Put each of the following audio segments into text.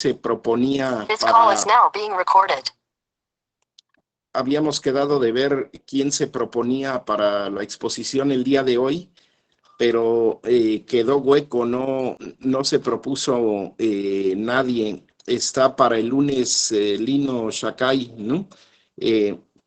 se proponía habíamos quedado de ver quién se proponía para la exposición el día de hoy, pero quedó hueco, no se propuso nadie. Está para el lunes Lino Shakai, ¿no?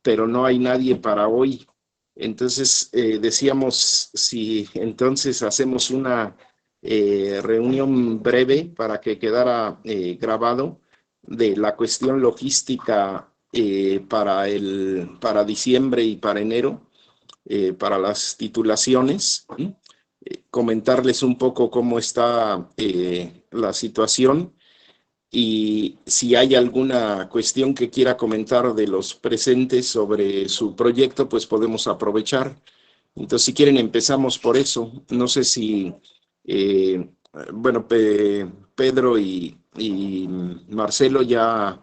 Pero no hay nadie para hoy. Entonces decíamos si entonces hacemos una reunión breve para que quedara grabado de la cuestión logística para diciembre y para enero, para las titulaciones, ¿sí? Comentarles un poco cómo está la situación y si hay alguna cuestión que quiera comentar de los presentes sobre su proyecto, pues podemos aprovechar. Entonces, si quieren, empezamos por eso. No sé si, bueno, Pedro y Marcelo ya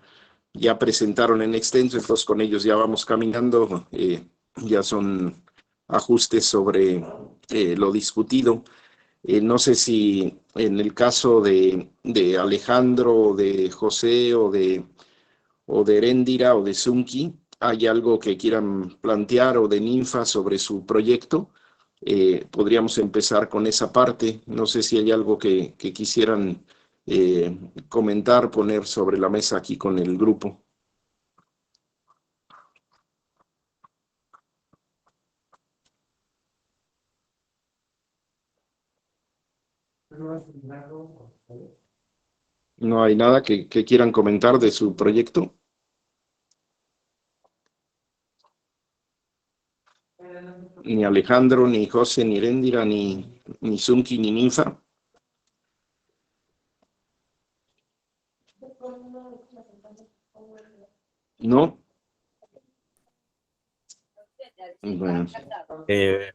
presentaron en extenso, entonces con ellos ya vamos caminando, ya son ajustes sobre lo discutido. No sé si en el caso de Alejandro, o de José, o de Heréndira, o de Zunki, hay algo que quieran plantear, o de Ninfa sobre su proyecto. Podríamos empezar con esa parte. No sé si hay algo que quisieran comentar, poner sobre la mesa aquí con el grupo. ¿No hay nada que quieran comentar de su proyecto? Ni Alejandro, ni José, ni Heréndira, ni Zunki, ni Ninfa. ¿No? Bueno,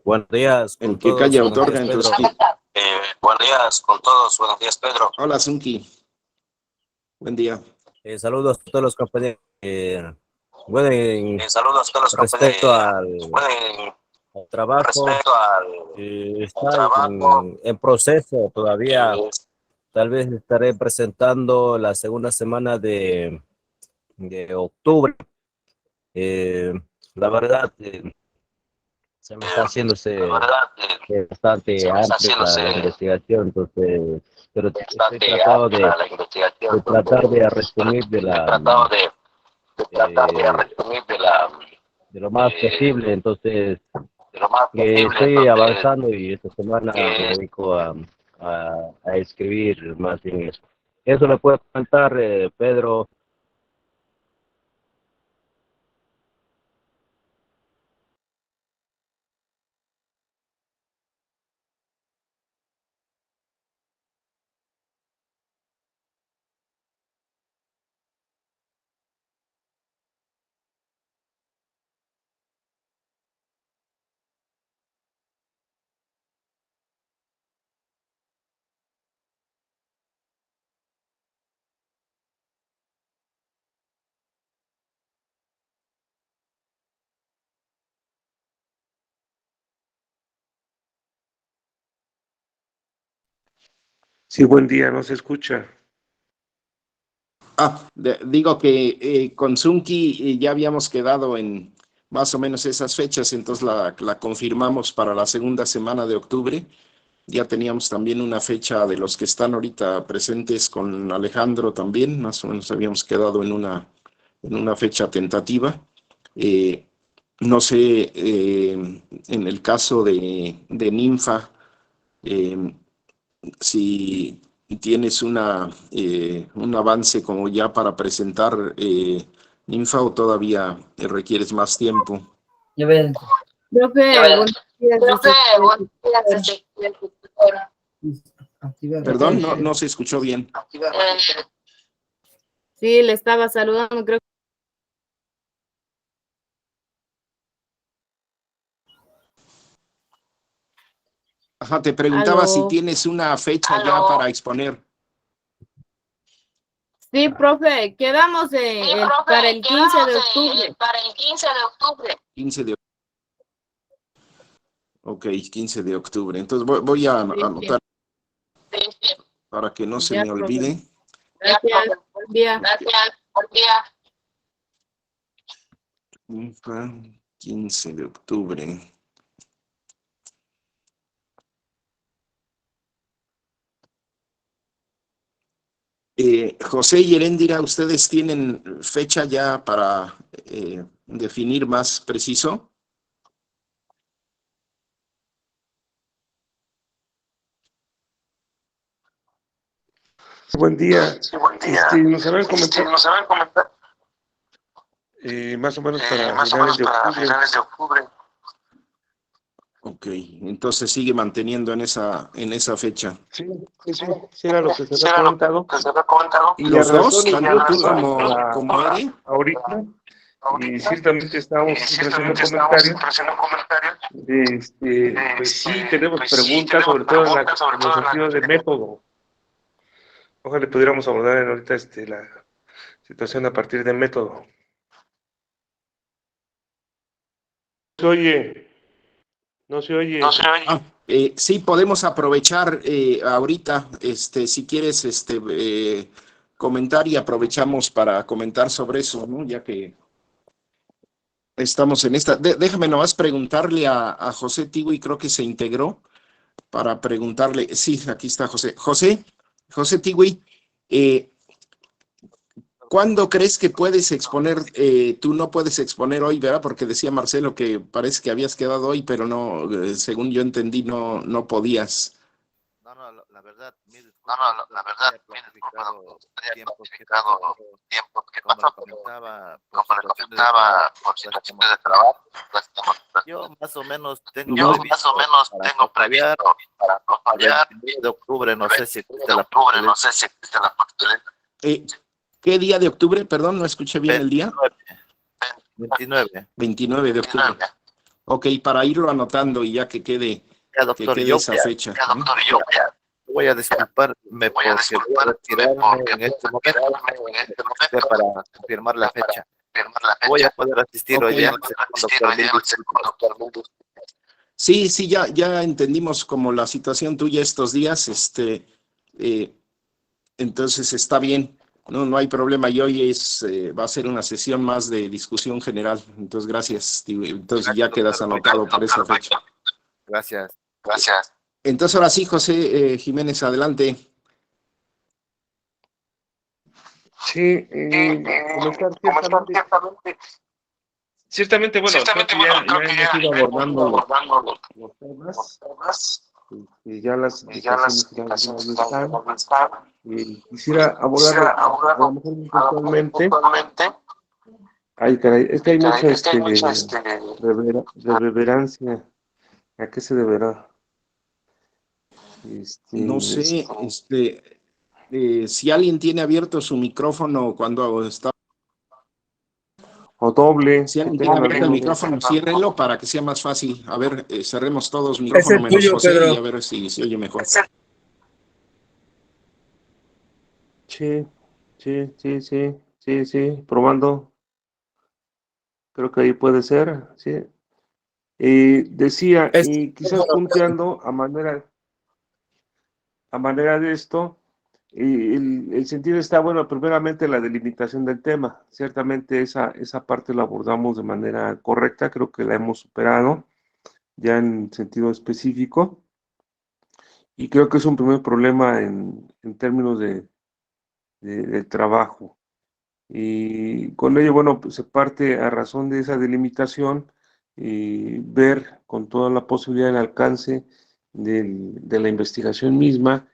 Buenos días con el que todos. calla Buenos otorga, días, entonces. Pedro. Buenos días con todos. Buenos días, Pedro. Hola, Zunki. Buen día. Saludos a todos los compañeros. Saludos a todos los respecto compañeros. al trabajo, Respecto al está trabajo, en proceso todavía. Tal vez estaré presentando la segunda semana de octubre. La verdad, se me está haciéndose bastante amplia la investigación, entonces, pero estoy tratando de tratar de resumir de lo más posible, entonces estoy avanzando y esta semana me dedico a escribir más en eso. Eso me puede comentar, Pedro. Sí, buen día, no se escucha. Digo que con Zunki ya habíamos quedado en más o menos esas fechas, entonces la confirmamos para la segunda semana de octubre. Ya teníamos también una fecha de los que están ahorita presentes con Alejandro también, más o menos habíamos quedado en una fecha tentativa. No sé, en el caso de Ninfa, si tienes un avance como ya para presentar Ninfa, o todavía requieres más tiempo. Profe, buenos días, Perdón, no se escuchó bien. sí, le estaba saludando, creo. Ajá, te preguntaba Aló. si tienes una fecha ya para exponer. Sí, profe, quedamos para el 15 de octubre. Para el 15 de octubre. 15 de octubre. Ok, 15 de octubre. Entonces voy a anotar para que no se Ya, me profe. olvide. Gracias. Buen día. Gracias. Buen día. 15 de octubre. José y Heréndira, ¿ustedes tienen fecha ya para definir más preciso? Buen día. Sí, buen día. Nos habían comentado más o menos para finales de octubre. Ok, entonces sigue manteniendo en esa fecha. Sí, era lo que se había comentado. Y ¿Los a dos? razón, ¿Tanto tú incluso como Eri? ahorita, y ciertamente estábamos haciendo comentarios. Pues sí, tenemos preguntas, sobre todo en el sentido de método. Ojalá pudiéramos abordar ahorita la situación a partir de método. No se oye. Sí, podemos aprovechar ahorita, si quieres, comentar y aprovechamos para comentar sobre eso, ¿no? Ya que estamos en esta. Déjame nomás preguntarle a José Tigui, creo que se integró, para preguntarle. Sí, aquí está José. José Tigui, ¿cuándo crees que puedes exponer? Tú no puedes exponer hoy, ¿verdad? Porque decía Marcelo que parece que habías quedado hoy, pero no, según yo entendí, no podías. No, la verdad, mi disculpa, tenía planificado tiempos que pasó, como le comentaba, por situaciones de trabajo, yo más o menos tengo previsto para no fallar, el 10 de octubre, no sé si existe la posibilidad. ¿Qué día de octubre? Perdón, no escuché bien el día. 29 de octubre. Ok, para irlo anotando y ya que quede, ya, doctor, esa fecha. Voy a disculparme porque voy a retirarme en este momento para confirmar la fecha. Voy a poder asistir hoy día, doctor. Sí, ya entendimos como la situación tuya estos días, entonces está bien, no hay problema, y hoy va a ser una sesión más de discusión general, entonces gracias, entonces ya quedas anotado por esa fecha. Gracias. Entonces ahora sí, José Jiménez, adelante. Sí, comentar ciertamente, bueno, creo que ya hemos ido abordando los temas, ya las explicaciones están. Quisiera abordarlo a lo mejor muy puntualmente. Ay, caray, es que hay mucha reverencia. ¿A qué se deberá? No sé, si alguien tiene abierto su micrófono cuando está. O doble. Si alguien tiene abierto el micrófono, ciérrelo para que sea más fácil. A ver, cerremos todos micrófono menos tuyo, José, Pedro. y a ver si se oye mejor. Sí, probando. Creo que ahí puede ser, sí. Decía, y quizás punteando a manera de esto, el sentido está, bueno, primeramente la delimitación del tema. Ciertamente esa parte la abordamos de manera correcta, creo que la hemos superado ya en sentido específico, y creo que es un primer problema en términos de trabajo. Y con ello, bueno, pues se parte a razón de esa delimitación y ver con toda la posibilidad del alcance de la investigación misma,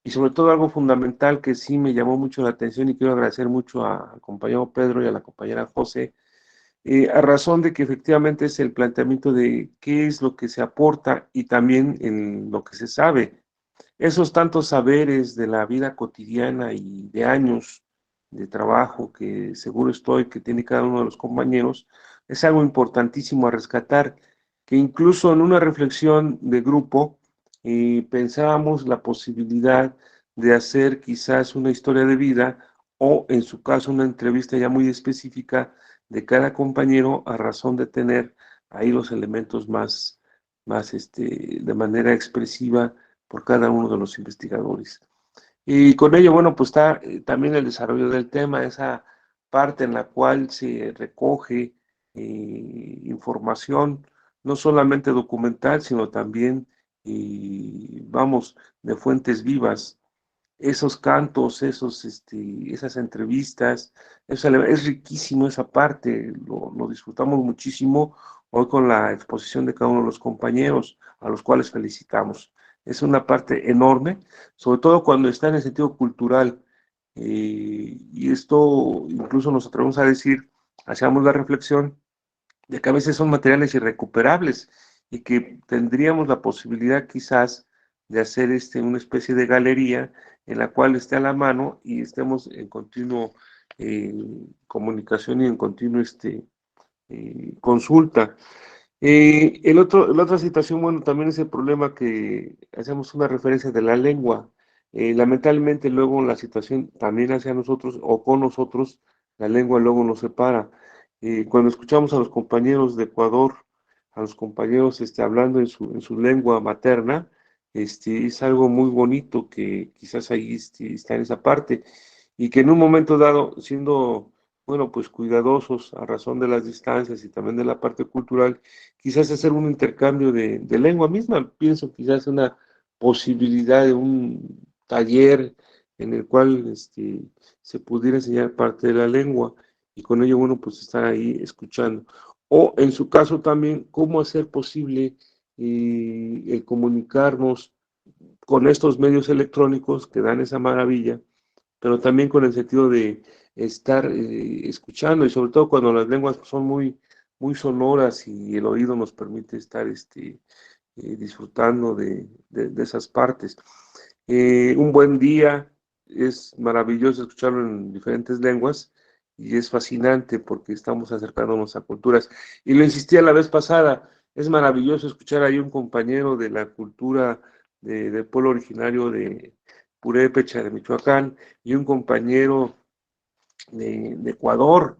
y sobre todo algo fundamental que sí me llamó mucho la atención y quiero agradecer mucho al compañero Pedro y a la compañera José, a razón de que efectivamente es el planteamiento de qué es lo que se aporta y también en lo que se sabe. Esos tantos saberes de la vida cotidiana y de años de trabajo que seguro estoy que tiene cada uno de los compañeros, es algo importantísimo a rescatar, que incluso en una reflexión de grupo pensábamos la posibilidad de hacer quizás una historia de vida o en su caso una entrevista ya muy específica de cada compañero a razón de tener ahí los elementos más de manera expresiva por cada uno de los investigadores. Y con ello, bueno, pues está también el desarrollo del tema, esa parte en la cual se recoge información, no solamente documental, sino también, vamos, de fuentes vivas, esos cantos, esas entrevistas, es riquísimo esa parte, lo disfrutamos muchísimo hoy con la exposición de cada uno de los compañeros, a los cuales felicitamos. Es una parte enorme, sobre todo cuando está en el sentido cultural, y esto incluso nos atrevemos a decir, hacíamos la reflexión de que a veces son materiales irrecuperables y que tendríamos la posibilidad quizás de hacer una especie de galería en la cual esté a la mano y estemos en continuo eh, comunicación y en continuo consulta. La otra situación, bueno, también es el problema que hacemos una referencia de la lengua. Lamentablemente luego la situación también hacia nosotros o con nosotros, la lengua luego nos separa. Cuando escuchamos a los compañeros de Ecuador, a los compañeros hablando en su lengua materna, es algo muy bonito que quizás ahí está en esa parte y que en un momento dado, siendo, bueno, pues cuidadosos a razón de las distancias y también de la parte cultural, quizás hacer un intercambio de lengua misma. Pienso quizás una posibilidad de un taller en el cual se pudiera enseñar parte de la lengua y con ello, bueno, pues estar ahí escuchando. O en su caso también, cómo hacer posible el comunicarnos con estos medios electrónicos que dan esa maravilla, pero también con el sentido de estar escuchando y sobre todo cuando las lenguas son muy sonoras y el oído nos permite estar disfrutando de esas partes. Un buen día, es maravilloso escucharlo en diferentes lenguas y es fascinante porque estamos acercándonos a culturas. Y lo insistí la vez pasada, es maravilloso escuchar ahí un compañero de la cultura del pueblo originario de Purépecha, de Michoacán, y un compañero de Ecuador,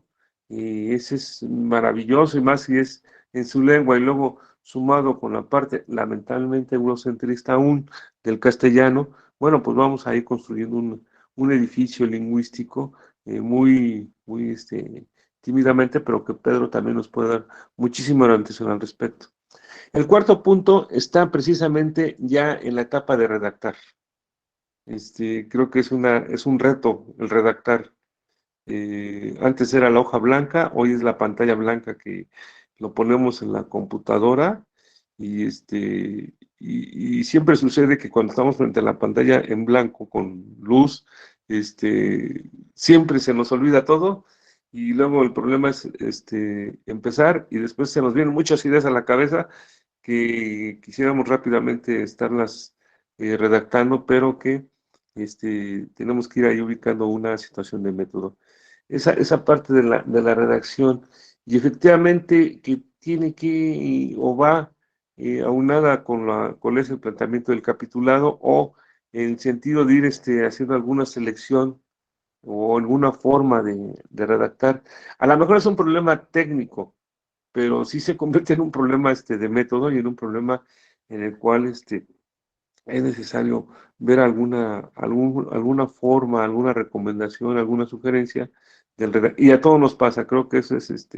y ese es maravilloso, y más si es en su lengua, y luego sumado con la parte lamentablemente eurocentrista aún del castellano, bueno, pues vamos a ir construyendo un edificio lingüístico muy tímidamente, pero que Pedro también nos puede dar muchísima orientación al respecto. El cuarto punto está precisamente ya en la etapa de redactar. Creo que es un reto el redactar. Antes era la hoja blanca, hoy es la pantalla blanca que lo ponemos en la computadora y siempre sucede que cuando estamos frente a la pantalla en blanco con luz, siempre se nos olvida todo y luego el problema es empezar y después se nos vienen muchas ideas a la cabeza que quisiéramos rápidamente estarlas redactando, pero que tenemos que ir ahí ubicando una situación de método. Esa parte de la redacción, y efectivamente que tiene que o va aunada con ese planteamiento del capitulado o en el sentido de ir haciendo alguna selección o alguna forma de redactar. A lo mejor es un problema técnico, pero sí se convierte en un problema de método y en un problema en el cual es necesario ver alguna forma, alguna recomendación, alguna sugerencia y a todos nos pasa, creo que eso es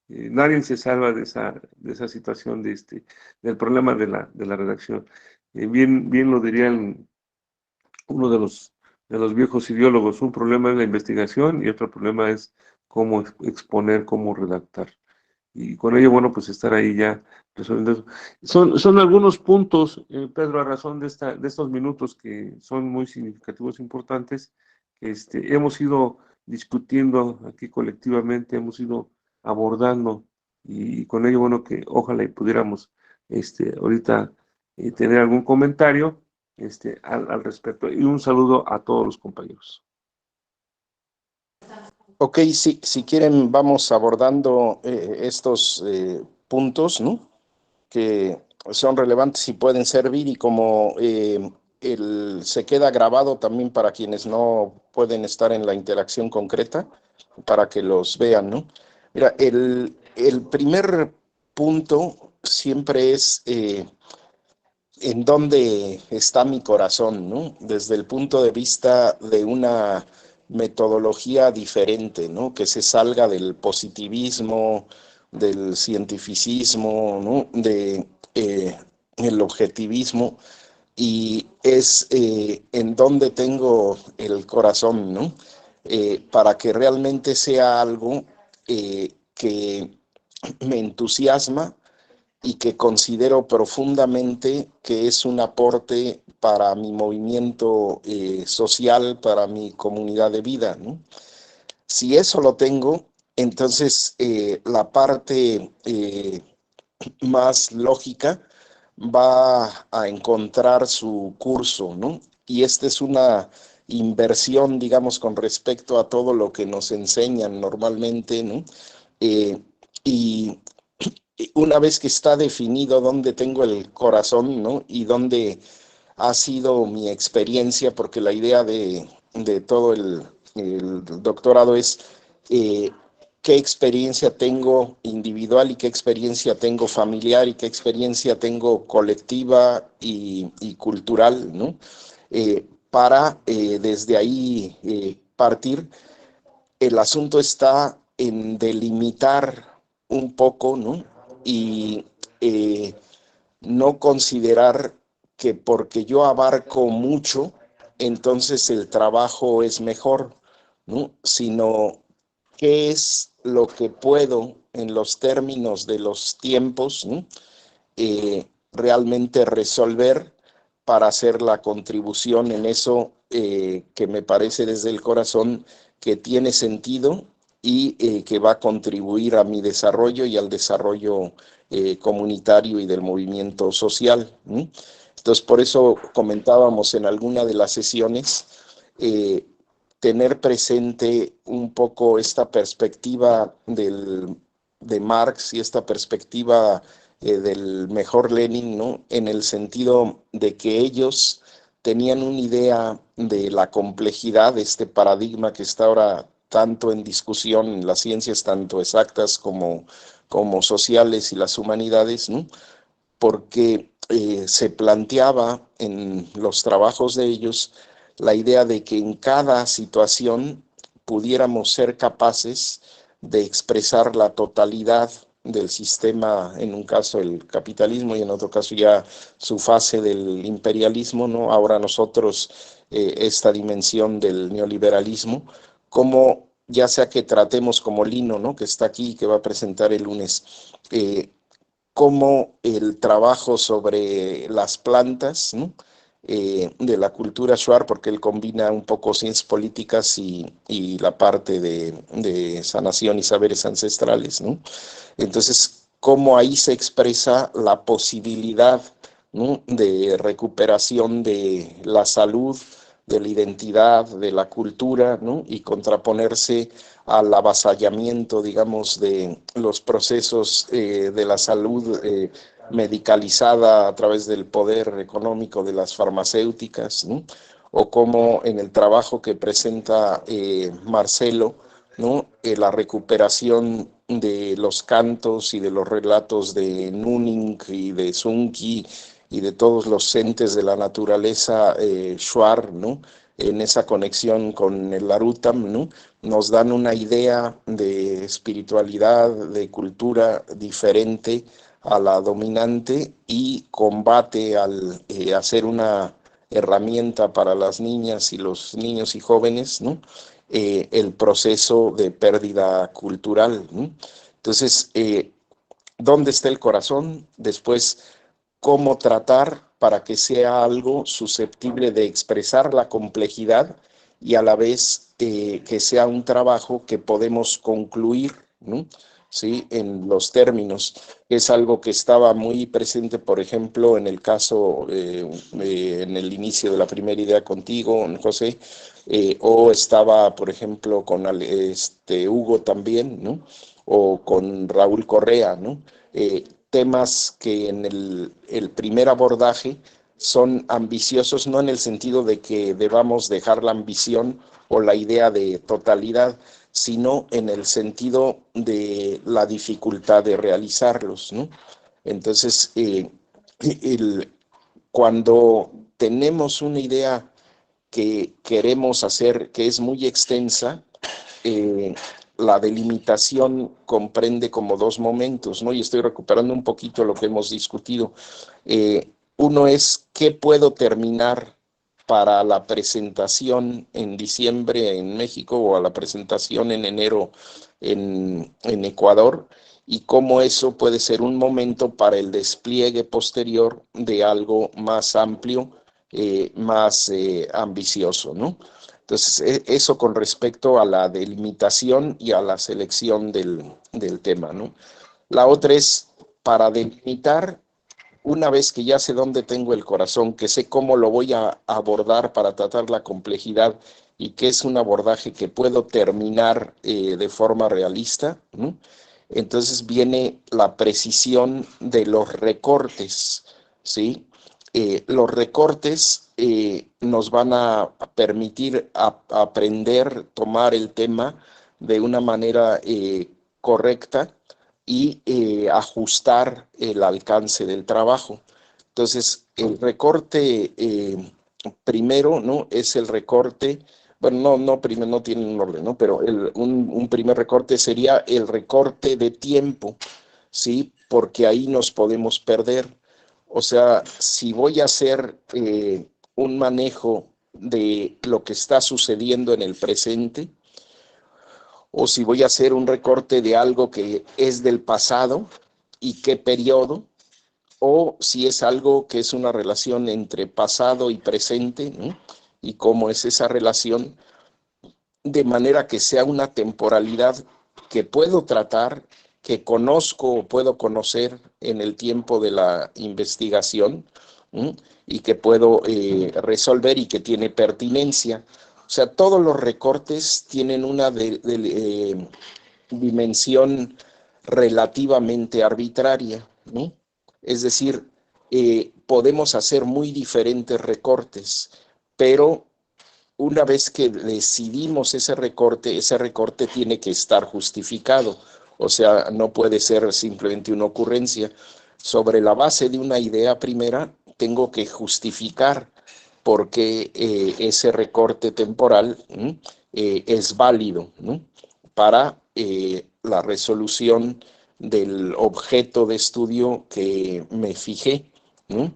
nadie se salva de esa situación del problema de la redacción. Bien lo dirían uno de los viejos ideólogos, un problema es la investigación y otro problema es cómo exponer, cómo redactar y con ello, bueno, pues estar ahí ya resolviendo eso. Son algunos puntos, Pedro, a razón de estos minutos que son muy significativos, importantes, que hemos ido discutiendo aquí colectivamente, hemos ido abordando, y con ello, bueno, que ojalá y pudiéramos ahorita tener algún comentario al respecto. Y un saludo a todos los compañeros. Ok, sí, si quieren vamos abordando estos puntos, ¿no? Que son relevantes y pueden servir y como se queda grabado también para quienes no pueden estar en la interacción concreta, para que los vean, ¿no? Mira, el primer punto siempre es en dónde está mi corazón, ¿no? Desde el punto de vista de una metodología diferente, ¿no? Que se salga del positivismo, del cientificismo, ¿no? De el objetivismo, y es en donde tengo el corazón, ¿no? Para que realmente sea algo que me entusiasma y que considero profundamente que es un aporte para mi movimiento social, para mi comunidad de vida, ¿no? Si eso lo tengo, entonces la parte más lógica va a encontrar su curso, ¿no? Y esta es una inversión, digamos, con respecto a todo lo que nos enseñan normalmente, ¿no? Eh, y una vez que está definido dónde tengo el corazón, ¿no? Y dónde ha sido mi experiencia, porque la idea de todo el doctorado es qué experiencia tengo individual y qué experiencia tengo familiar y qué experiencia tengo colectiva y cultural, ¿no? Para desde ahí partir. El asunto está en delimitar un poco, ¿no? Y eh, no considerar que porque yo abarco mucho, entonces el trabajo es mejor, ¿no? Sino qué es lo que puedo en los términos de los tiempos, ¿no? Realmente resolver para hacer la contribución en eso que me parece desde el corazón que tiene sentido y que va a contribuir a mi desarrollo y al desarrollo comunitario y del movimiento social, ¿no? Entonces, por eso comentábamos en alguna de las sesiones tener presente un poco esta perspectiva de Marx y esta perspectiva del mejor Lenin, ¿no? En el sentido de que ellos tenían una idea de la complejidad de este paradigma que está ahora tanto en discusión en las ciencias, tanto exactas como sociales y las humanidades, ¿no? Porque se planteaba en los trabajos de ellos la idea de que en cada situación pudiéramos ser capaces de expresar la totalidad del sistema, en un caso el capitalismo y en otro caso ya su fase del imperialismo, ¿no? Ahora nosotros esta dimensión del neoliberalismo, como ya sea que tratemos como Lino, ¿no? Que está aquí y que va a presentar el lunes, como el trabajo sobre las plantas, ¿no? De la cultura Shuar, porque él combina un poco ciencias políticas y la parte de sanación y saberes ancestrales, ¿no? Entonces, cómo ahí se expresa la posibilidad, ¿no? De recuperación de la salud, de la identidad, de la cultura, ¿no? Y contraponerse al avasallamiento, digamos, de los procesos de la salud medicalizada a través del poder económico de las farmacéuticas, ¿no? O como en el trabajo que presenta Marcelo, ¿no? La recuperación de los cantos y de los relatos de Nuning y de Zunki y de todos los entes de la naturaleza Shuar, ¿no? En esa conexión con el Larutam, ¿no? Nos dan una idea de espiritualidad, de cultura diferente a la dominante y combate al hacer una herramienta para las niñas y los niños y jóvenes, ¿no? El proceso de pérdida cultural, ¿no? Entonces, ¿dónde está el corazón? Después, ¿cómo tratar para que sea algo susceptible de expresar la complejidad y a la vez que sea un trabajo que podemos concluir, ¿no? ¿Sí? En los términos. Es algo que estaba muy presente, por ejemplo, en el caso, en el inicio de la primera idea contigo, José, o estaba, por ejemplo, con Hugo también, ¿no? O con Raúl Correa, ¿no? Temas que en el primer abordaje son ambiciosos, no en el sentido de que debamos dejar la ambición o la idea de totalidad, sino en el sentido de la dificultad de realizarlos, ¿no? Entonces, cuando tenemos una idea que queremos hacer, que es muy extensa, la delimitación comprende como dos momentos, ¿no? Y estoy recuperando un poquito lo que hemos discutido. Uno es qué puedo terminar para la presentación en diciembre en México o a la presentación en enero en Ecuador, y cómo eso puede ser un momento para el despliegue posterior de algo más amplio, más ambicioso, ¿no? Entonces, eso con respecto a la delimitación y a la selección del tema, ¿no? La otra es, para delimitar, una vez que ya sé dónde tengo el corazón, que sé cómo lo voy a abordar para tratar la complejidad y que es un abordaje que puedo terminar de forma realista, ¿no? Entonces viene la precisión de los recortes, ¿sí? Los recortes nos van a permitir aprender, tomar el tema de una manera correcta y ajustar el alcance del trabajo. Entonces, el recorte primero, ¿no? Es el recorte, bueno, primero no tiene un orden, ¿no? Pero un primer recorte sería el recorte de tiempo, ¿sí? Porque ahí nos podemos perder. O sea, si voy a hacer un manejo de lo que está sucediendo en el presente, o si voy a hacer un recorte de algo que es del pasado y qué periodo, o si es algo que es una relación entre pasado y presente, ¿no? Y cómo es esa relación, de manera que sea una temporalidad que puedo tratar, que conozco o puedo conocer en el tiempo de la investigación, ¿no? Y que puedo resolver y que tiene pertinencia. O sea, todos los recortes tienen una dimensión relativamente arbitraria, ¿no? Es decir, podemos hacer muy diferentes recortes, pero una vez que decidimos ese recorte tiene que estar justificado. O sea, no puede ser simplemente una ocurrencia. Sobre la base de una idea primera, tengo que justificar por qué ese recorte temporal es válido, ¿no? Para la resolución del objeto de estudio que me fijé, ¿no?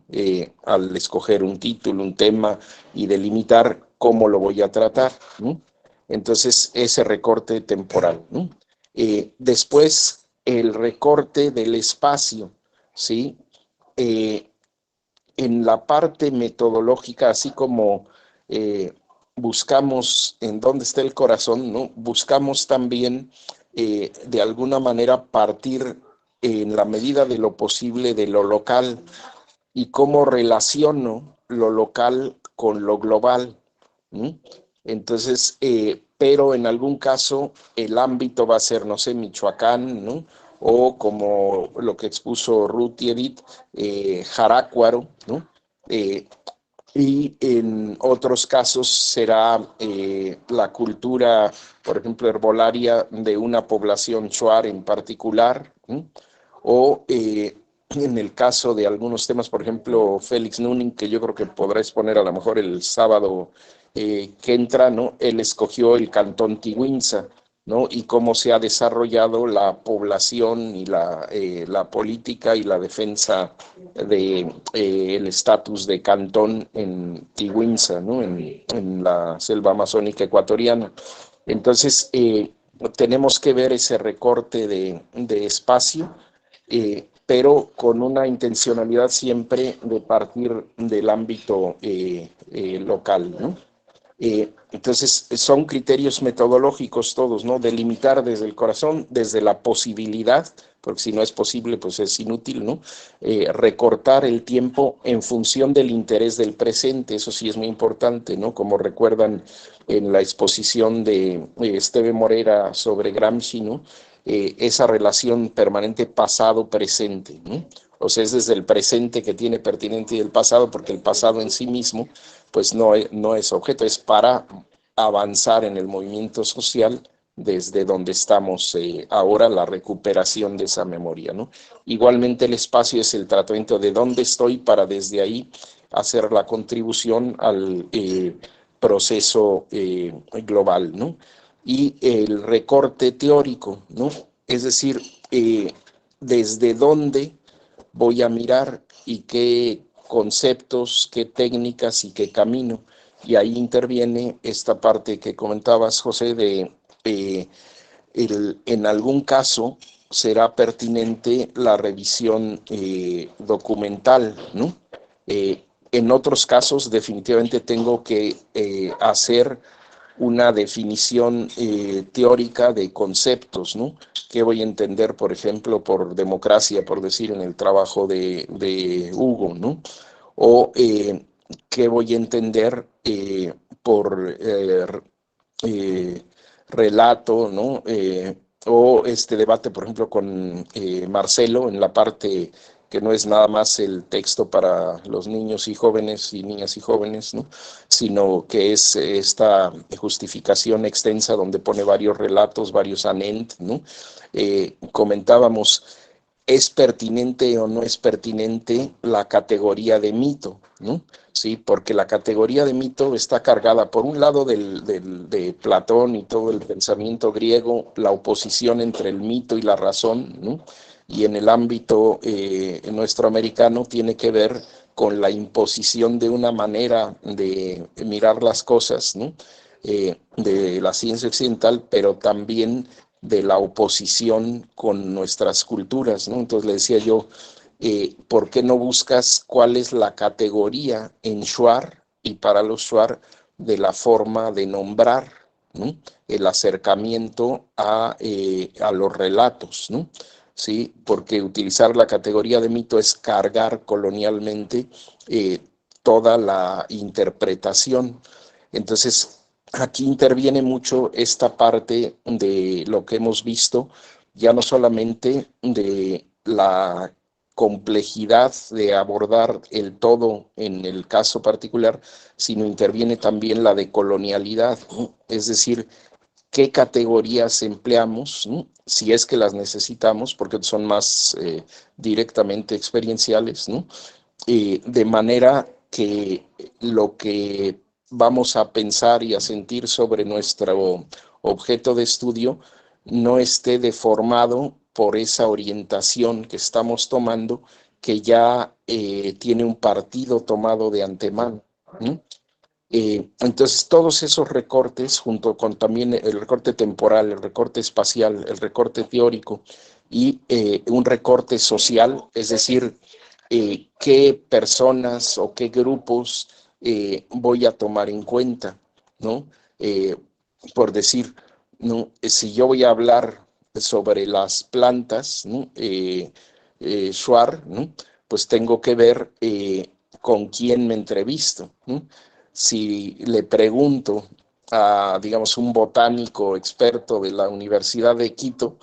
Al escoger un título, un tema y delimitar cómo lo voy a tratar, ¿no? Entonces, ese recorte temporal, ¿no? Después, el recorte del espacio, ¿sí? En la parte metodológica, así como buscamos en dónde está el corazón, ¿no? Buscamos también, de alguna manera, partir en la medida de lo posible de lo local y cómo relaciono lo local con lo global, ¿no? Entonces, pero en algún caso el ámbito va a ser, no sé, Michoacán, ¿no? O como lo que expuso Ruth y Edith, Jarácuaro, ¿no? Y en otros casos será la cultura, por ejemplo, herbolaria de una población shuar en particular, ¿no? O en el caso de algunos temas, por ejemplo, Félix Nunin, que yo creo que podrá exponer a lo mejor el sábado que entra, ¿no? Él escogió el cantón Tiguinza, ¿no? Y cómo se ha desarrollado la población y la política y la defensa de el estatus de cantón en Tiguinza, ¿no? En la selva amazónica ecuatoriana. Entonces, tenemos que ver ese recorte de espacio, pero con una intencionalidad siempre de partir del ámbito local, ¿no? Entonces, son criterios metodológicos todos, ¿no? Delimitar desde el corazón, desde la posibilidad, porque si no es posible, pues es inútil, ¿no? Recortar el tiempo en función del interés del presente, eso sí es muy importante, ¿no? Como recuerdan en la exposición de Esteve Morera sobre Gramsci, ¿no? Esa relación permanente pasado-presente, ¿no? O sea, es desde el presente que tiene pertinente el pasado, porque el pasado en sí mismo pues no es objeto, es para avanzar en el movimiento social desde donde estamos ahora, la recuperación de esa memoria, ¿no? Igualmente el espacio es el tratamiento de dónde estoy para desde ahí hacer la contribución al proceso global, ¿no? Y el recorte teórico, ¿no? Es decir, desde dónde voy a mirar y qué conceptos, qué técnicas y qué camino. Y ahí interviene esta parte que comentabas, José, de en algún caso será pertinente la revisión documental, ¿no? En otros casos definitivamente tengo que hacer una definición teórica de conceptos, ¿no? ¿Qué voy a entender, por ejemplo, por democracia, por decir, en el trabajo de Hugo, ¿no? O qué voy a entender por relato, ¿no? O este debate, por ejemplo, con Marcelo en la parte que no es nada más el texto para los niños y jóvenes y niñas y jóvenes, ¿no? Sino que es esta justificación extensa donde pone varios relatos, varios anent, ¿no? Comentábamos, ¿es pertinente o no es pertinente la categoría de mito, ¿no? Sí, porque la categoría de mito está cargada, por un lado, de Platón y todo el pensamiento griego, la oposición entre el mito y la razón, ¿no? Y en el ámbito nuestro americano tiene que ver con la imposición de una manera de mirar las cosas, ¿no? De la ciencia occidental, pero también de la oposición con nuestras culturas, ¿no? Entonces le decía yo, ¿por qué no buscas cuál es la categoría en Shuar y para los Shuar de la forma de nombrar, ¿no? El acercamiento a los relatos, ¿no? ¿Sí? Porque utilizar la categoría de mito es cargar colonialmente toda la interpretación. Entonces, aquí interviene mucho esta parte de lo que hemos visto, ya no solamente de la complejidad de abordar el todo en el caso particular, sino interviene también la de colonialidad, ¿no? Es decir, qué categorías empleamos, ¿no? Si es que las necesitamos, porque son más directamente experienciales, ¿no? De manera que lo que vamos a pensar y a sentir sobre nuestro objeto de estudio no esté deformado por esa orientación que estamos tomando, que ya tiene un partido tomado de antemano, ¿no? Entonces, todos esos recortes, junto con también el recorte temporal, el recorte espacial, el recorte teórico y un recorte social, es decir, qué personas o qué grupos voy a tomar en cuenta, ¿no? Por decir, ¿no? Si yo voy a hablar sobre las plantas, ¿no? Shuar, ¿no? Pues tengo que ver con quién me entrevisto, ¿no? Si le pregunto a, digamos, un botánico experto de la Universidad de Quito,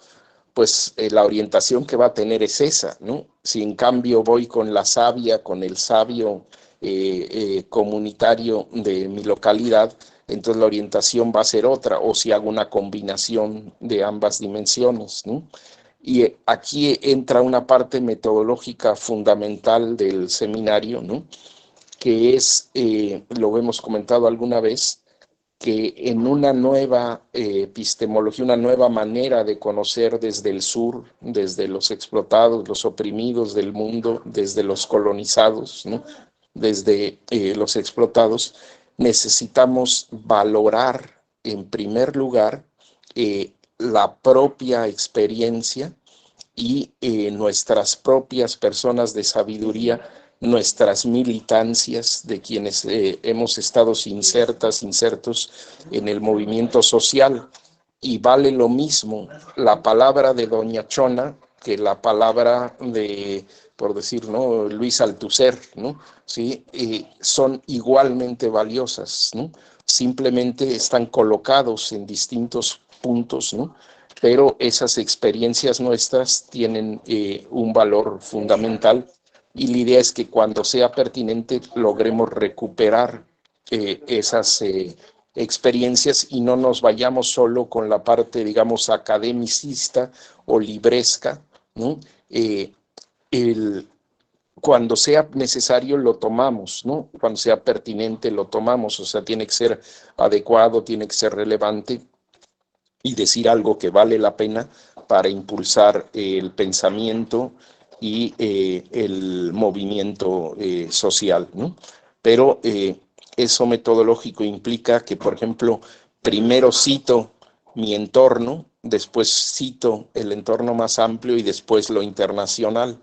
pues la orientación que va a tener es esa, ¿no? Si en cambio voy con la savia, con el sabio comunitario de mi localidad, entonces la orientación va a ser otra, o si hago una combinación de ambas dimensiones, ¿no? Y aquí entra una parte metodológica fundamental del seminario, ¿no? Que es, lo hemos comentado alguna vez, que en una nueva epistemología, una nueva manera de conocer desde el sur, desde los explotados, los oprimidos del mundo, desde los colonizados, ¿no? Desde los explotados, necesitamos valorar en primer lugar la propia experiencia y nuestras propias personas de sabiduría, nuestras militancias de quienes hemos estado insertos en el movimiento social. Y vale lo mismo la palabra de Doña Chona que la palabra de, por decir, ¿no? Luis Althusser, ¿no? ¿Sí? Son igualmente valiosas, ¿no? Simplemente están colocados en distintos puntos, ¿no? Pero esas experiencias nuestras tienen un valor fundamental y la idea es que cuando sea pertinente logremos recuperar esas experiencias y no nos vayamos solo con la parte, digamos, academicista o libresca, ¿no? cuando sea necesario lo tomamos, ¿no? Cuando sea pertinente lo tomamos, o sea, tiene que ser adecuado, tiene que ser relevante y decir algo que vale la pena para impulsar el pensamiento y el movimiento social, ¿no? Pero eso metodológico implica que, por ejemplo, primero cito mi entorno, después cito el entorno más amplio y después lo internacional.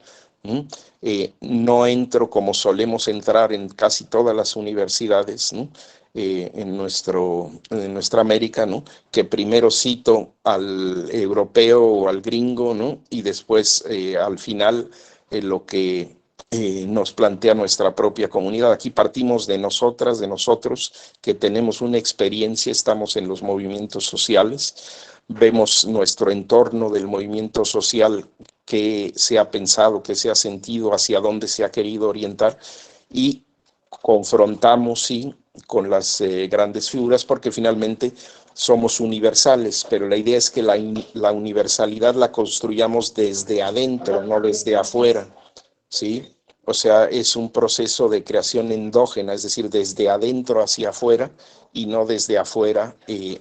No entro como solemos entrar en casi todas las universidades, ¿no? En nuestra América, ¿no? Que primero cito al europeo o al gringo, ¿no? Y después al final lo que nos plantea nuestra propia comunidad. Aquí partimos de nosotras, de nosotros, que tenemos una experiencia, estamos en los movimientos sociales, vemos nuestro entorno del movimiento social, que se ha pensado, que se ha sentido, hacia dónde se ha querido orientar, y confrontamos, sí, con las grandes figuras, porque finalmente somos universales, pero la idea es que la universalidad la construyamos desde adentro, no desde afuera, ¿sí? O sea, es un proceso de creación endógena, es decir, desde adentro hacia afuera y no desde afuera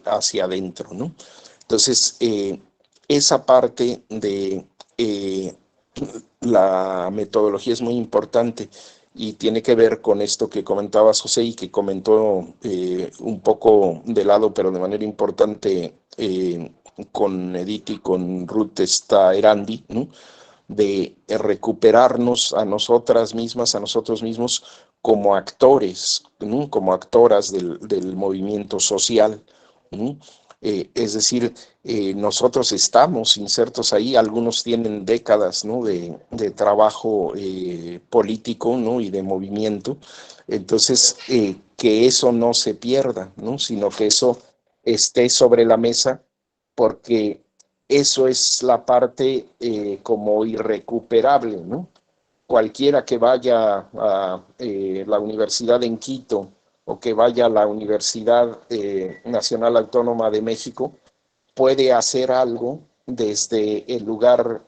hacia adentro, ¿no? Entonces, esa parte de la metodología es muy importante y tiene que ver con esto que comentabas, José, y que comentó un poco de lado, pero de manera importante con Edith y con Ruth Erandi, ¿no? De recuperarnos a nosotras mismas, a nosotros mismos, como actores, ¿no? Como actoras del movimiento social, ¿no? Es decir, nosotros estamos insertos ahí, algunos tienen décadas, ¿no? de trabajo político, ¿no? Y de movimiento, entonces que eso no se pierda, ¿no? Sino que eso esté sobre la mesa, porque eso es la parte como irrecuperable, ¿no? Cualquiera que vaya a la universidad en Quito o que vaya a la Universidad Nacional Autónoma de México puede hacer algo desde el lugar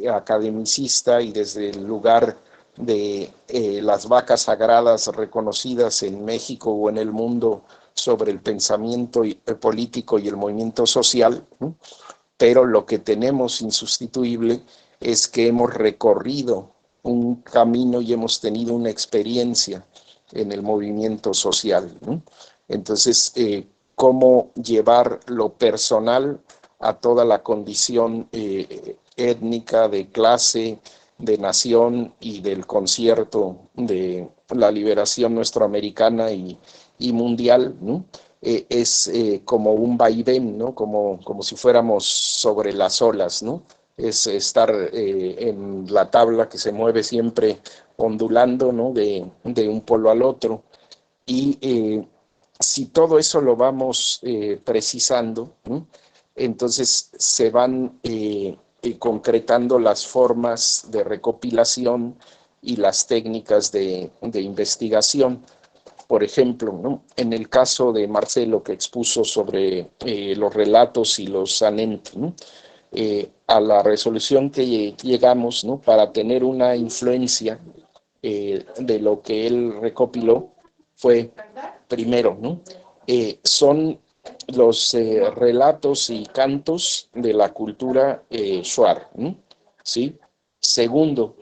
academicista y desde el lugar de las vacas sagradas reconocidas en México o en el mundo sobre el pensamiento político y el movimiento social, ¿no? Pero lo que tenemos insustituible es que hemos recorrido un camino y hemos tenido una experiencia en el movimiento social, ¿no? Entonces, cómo llevar lo personal a toda la condición étnica, de clase, de nación y del concierto de la liberación nuestroamericana y mundial, ¿no? Es como un vaivén, ¿no? Como si fuéramos sobre las olas, ¿no? Es estar en la tabla que se mueve siempre ondulando, ¿no? De un polo al otro. Y si todo eso lo vamos precisando, ¿no? Entonces se van concretando las formas de recopilación y las técnicas de investigación. Por ejemplo, ¿no? En el caso de Marcelo, que expuso sobre los relatos y los anent, ¿no? A la resolución que llegamos, ¿no? Para tener una influencia de lo que él recopiló fue, primero, ¿no? Son los relatos y cantos de la cultura shuar, ¿no? ¿Sí? Segundo,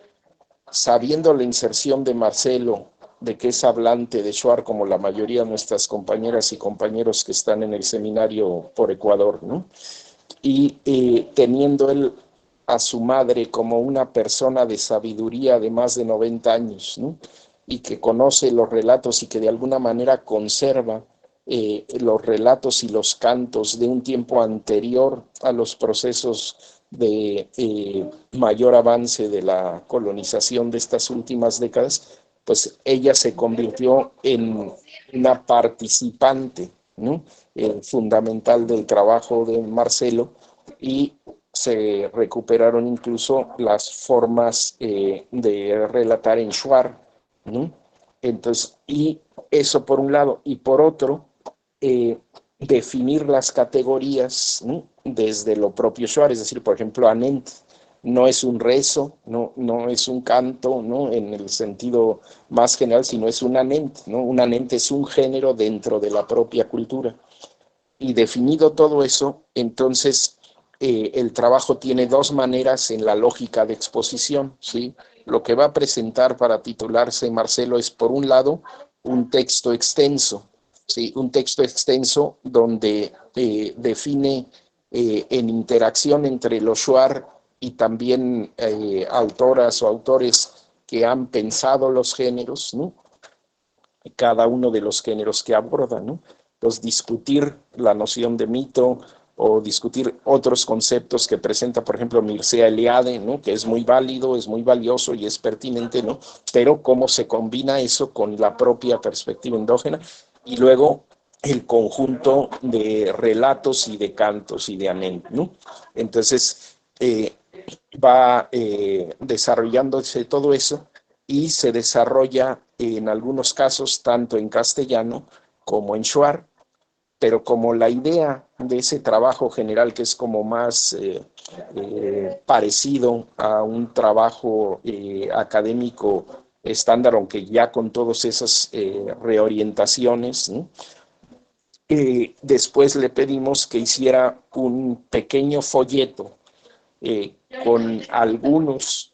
sabiendo la inserción de Marcelo, de que es hablante de shuar como la mayoría de nuestras compañeras y compañeros que están en el seminario por Ecuador, ¿no? Y teniendo él a su madre como una persona de sabiduría de más de 90 años, ¿no? Y que conoce los relatos y que de alguna manera conserva los relatos y los cantos de un tiempo anterior a los procesos de mayor avance de la colonización de estas últimas décadas, pues ella se convirtió en una participante, ¿no? Fundamental del trabajo de Marcelo, y se recuperaron incluso las formas de relatar en shuar, ¿no? Entonces, y eso por un lado, y por otro, definir las categorías, ¿no? Desde lo propio shuar, es decir, por ejemplo, anent. no es un rezo, no es un canto, ¿no? En el sentido más general, sino es un anent, ¿no? Un anent es un género dentro de la propia cultura. Y definido todo eso, entonces el trabajo tiene dos maneras en la lógica de exposición, ¿sí? Lo que va a presentar para titularse Marcelo es, por un lado, un texto extenso, ¿sí? Un texto extenso donde define en interacción entre los shuar y también autoras o autores que han pensado los géneros, ¿no? Cada uno de los géneros que aborda, ¿no? Entonces, discutir la noción de mito o discutir otros conceptos que presenta, por ejemplo, Mircea Eliade, ¿no? Que es muy válido, es muy valioso y es pertinente, ¿no? Pero cómo se combina eso con la propia perspectiva endógena y luego el conjunto de relatos y de cantos y de anent, ¿no? Entonces, va desarrollándose todo eso y se desarrolla en algunos casos tanto en castellano como en shuar, pero como la idea de ese trabajo general, que es como más parecido a un trabajo académico estándar, aunque ya con todas esas reorientaciones, ¿no? Después le pedimos que hiciera un pequeño folleto con algunos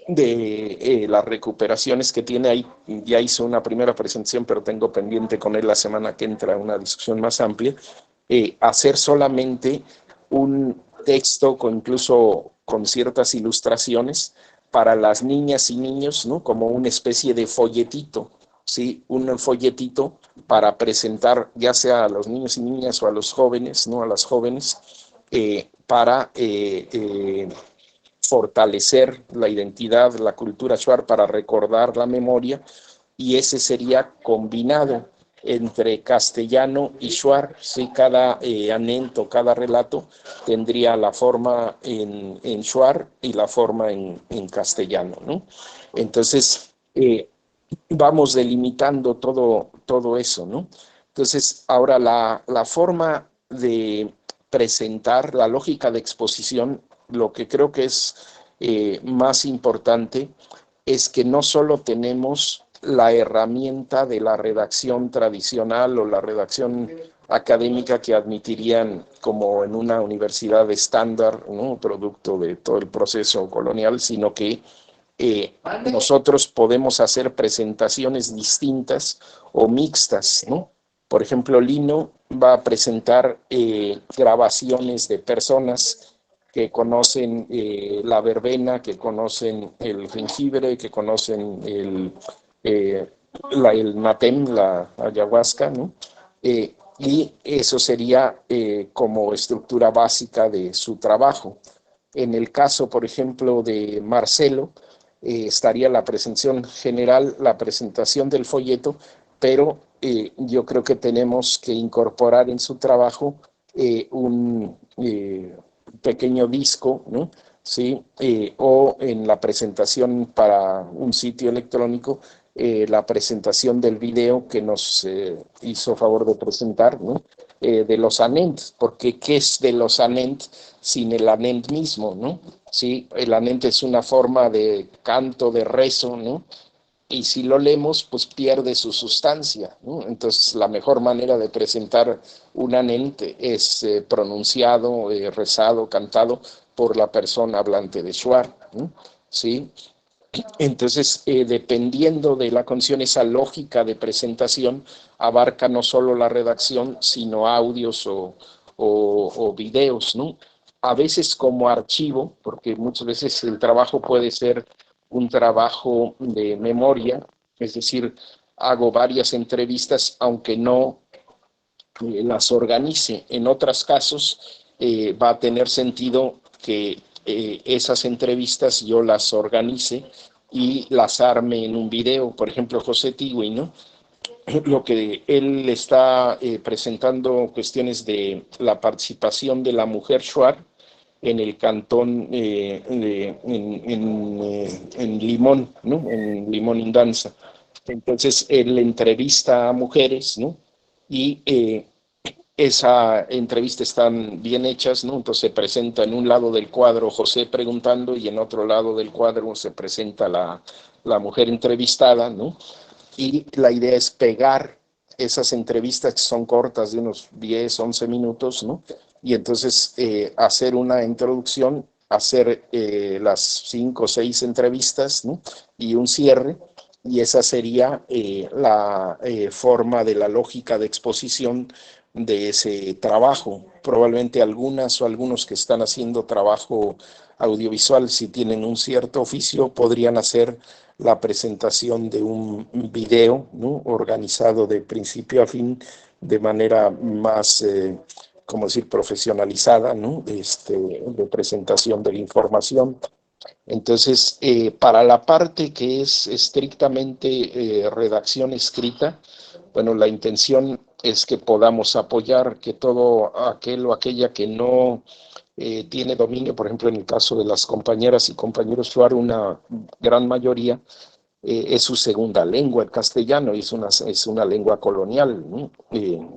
de las recuperaciones que tiene ahí. Ya hizo una primera presentación, pero tengo pendiente con él la semana que entra una discusión más amplia. Hacer solamente un texto incluso con ciertas ilustraciones para las niñas y niños, ¿no? Como una especie de folletito, ¿sí? Un folletito para presentar ya sea a los niños y niñas o a los jóvenes, ¿no? A las jóvenes, para fortalecer la identidad, la cultura shuar, para recordar la memoria, y ese sería combinado entre castellano y shuar. Sí, cada anento, cada relato tendría la forma en shuar y la forma en castellano, ¿no? Entonces, vamos delimitando todo eso, ¿no? Entonces, ahora la forma de presentar, la lógica de exposición, lo que creo que es más importante es que no solo tenemos la herramienta de la redacción tradicional o la redacción académica que admitirían como en una universidad estándar, ¿no? Producto de todo el proceso colonial, sino que nosotros podemos hacer presentaciones distintas o mixtas, ¿no? Por ejemplo, Lino va a presentar grabaciones de personas que conocen la verbena, que conocen el jengibre, que conocen el natem, la ayahuasca, ¿no? Y eso sería como estructura básica de su trabajo. En el caso, por ejemplo, de Marcelo, estaría la presentación general, la presentación del folleto, pero yo creo que tenemos que incorporar en su trabajo un pequeño disco, ¿no? ¿Sí? O en la presentación para un sitio electrónico, la presentación del video que nos hizo favor de presentar, ¿no? De los anent, porque ¿qué es de los anent sin el anent mismo, ¿no? Sí, el anent es una forma de canto, de rezo, ¿no? Y si lo leemos, pues pierde su sustancia, ¿no? Entonces, la mejor manera de presentar un anent es pronunciado, rezado, cantado por la persona hablante de shuar, ¿no? ¿Sí? Entonces, dependiendo de la condición, esa lógica de presentación abarca no solo la redacción, sino audios o videos, ¿no? A veces como archivo, porque muchas veces el trabajo puede ser un trabajo de memoria, es decir, hago varias entrevistas, aunque no las organice. En otros casos, va a tener sentido que esas entrevistas yo las organice y las arme en un video. Por ejemplo, José Tigui, ¿no? Lo que él está presentando cuestiones de la participación de la mujer shuar en el cantón en Limón, ¿no? En Limón Indanza. Entonces, él entrevista a mujeres, ¿no? Y esa entrevista están bien hechas, ¿no? Entonces se presenta en un lado del cuadro José preguntando y en otro lado del cuadro se presenta la mujer entrevistada, ¿no? Y la idea es pegar esas entrevistas que son cortas de unos 10, 11 minutos, ¿no? Y entonces hacer una introducción, hacer las 5 o 6 entrevistas, ¿no? Y un cierre, y esa sería la forma de la lógica de exposición de ese trabajo. Probablemente algunas o algunos que están haciendo trabajo audiovisual, si tienen un cierto oficio, podrían hacer la presentación de un video, ¿no? Organizado de principio a fin de manera más, como decir, profesionalizada, ¿no? De presentación de la información. Entonces, para la parte que es estrictamente redacción escrita, bueno, la intención es que podamos apoyar que todo aquel o aquella que no tiene dominio, por ejemplo, en el caso de las compañeras y compañeros FUAR, una gran mayoría es su segunda lengua, el castellano, y es una lengua colonial, ¿no?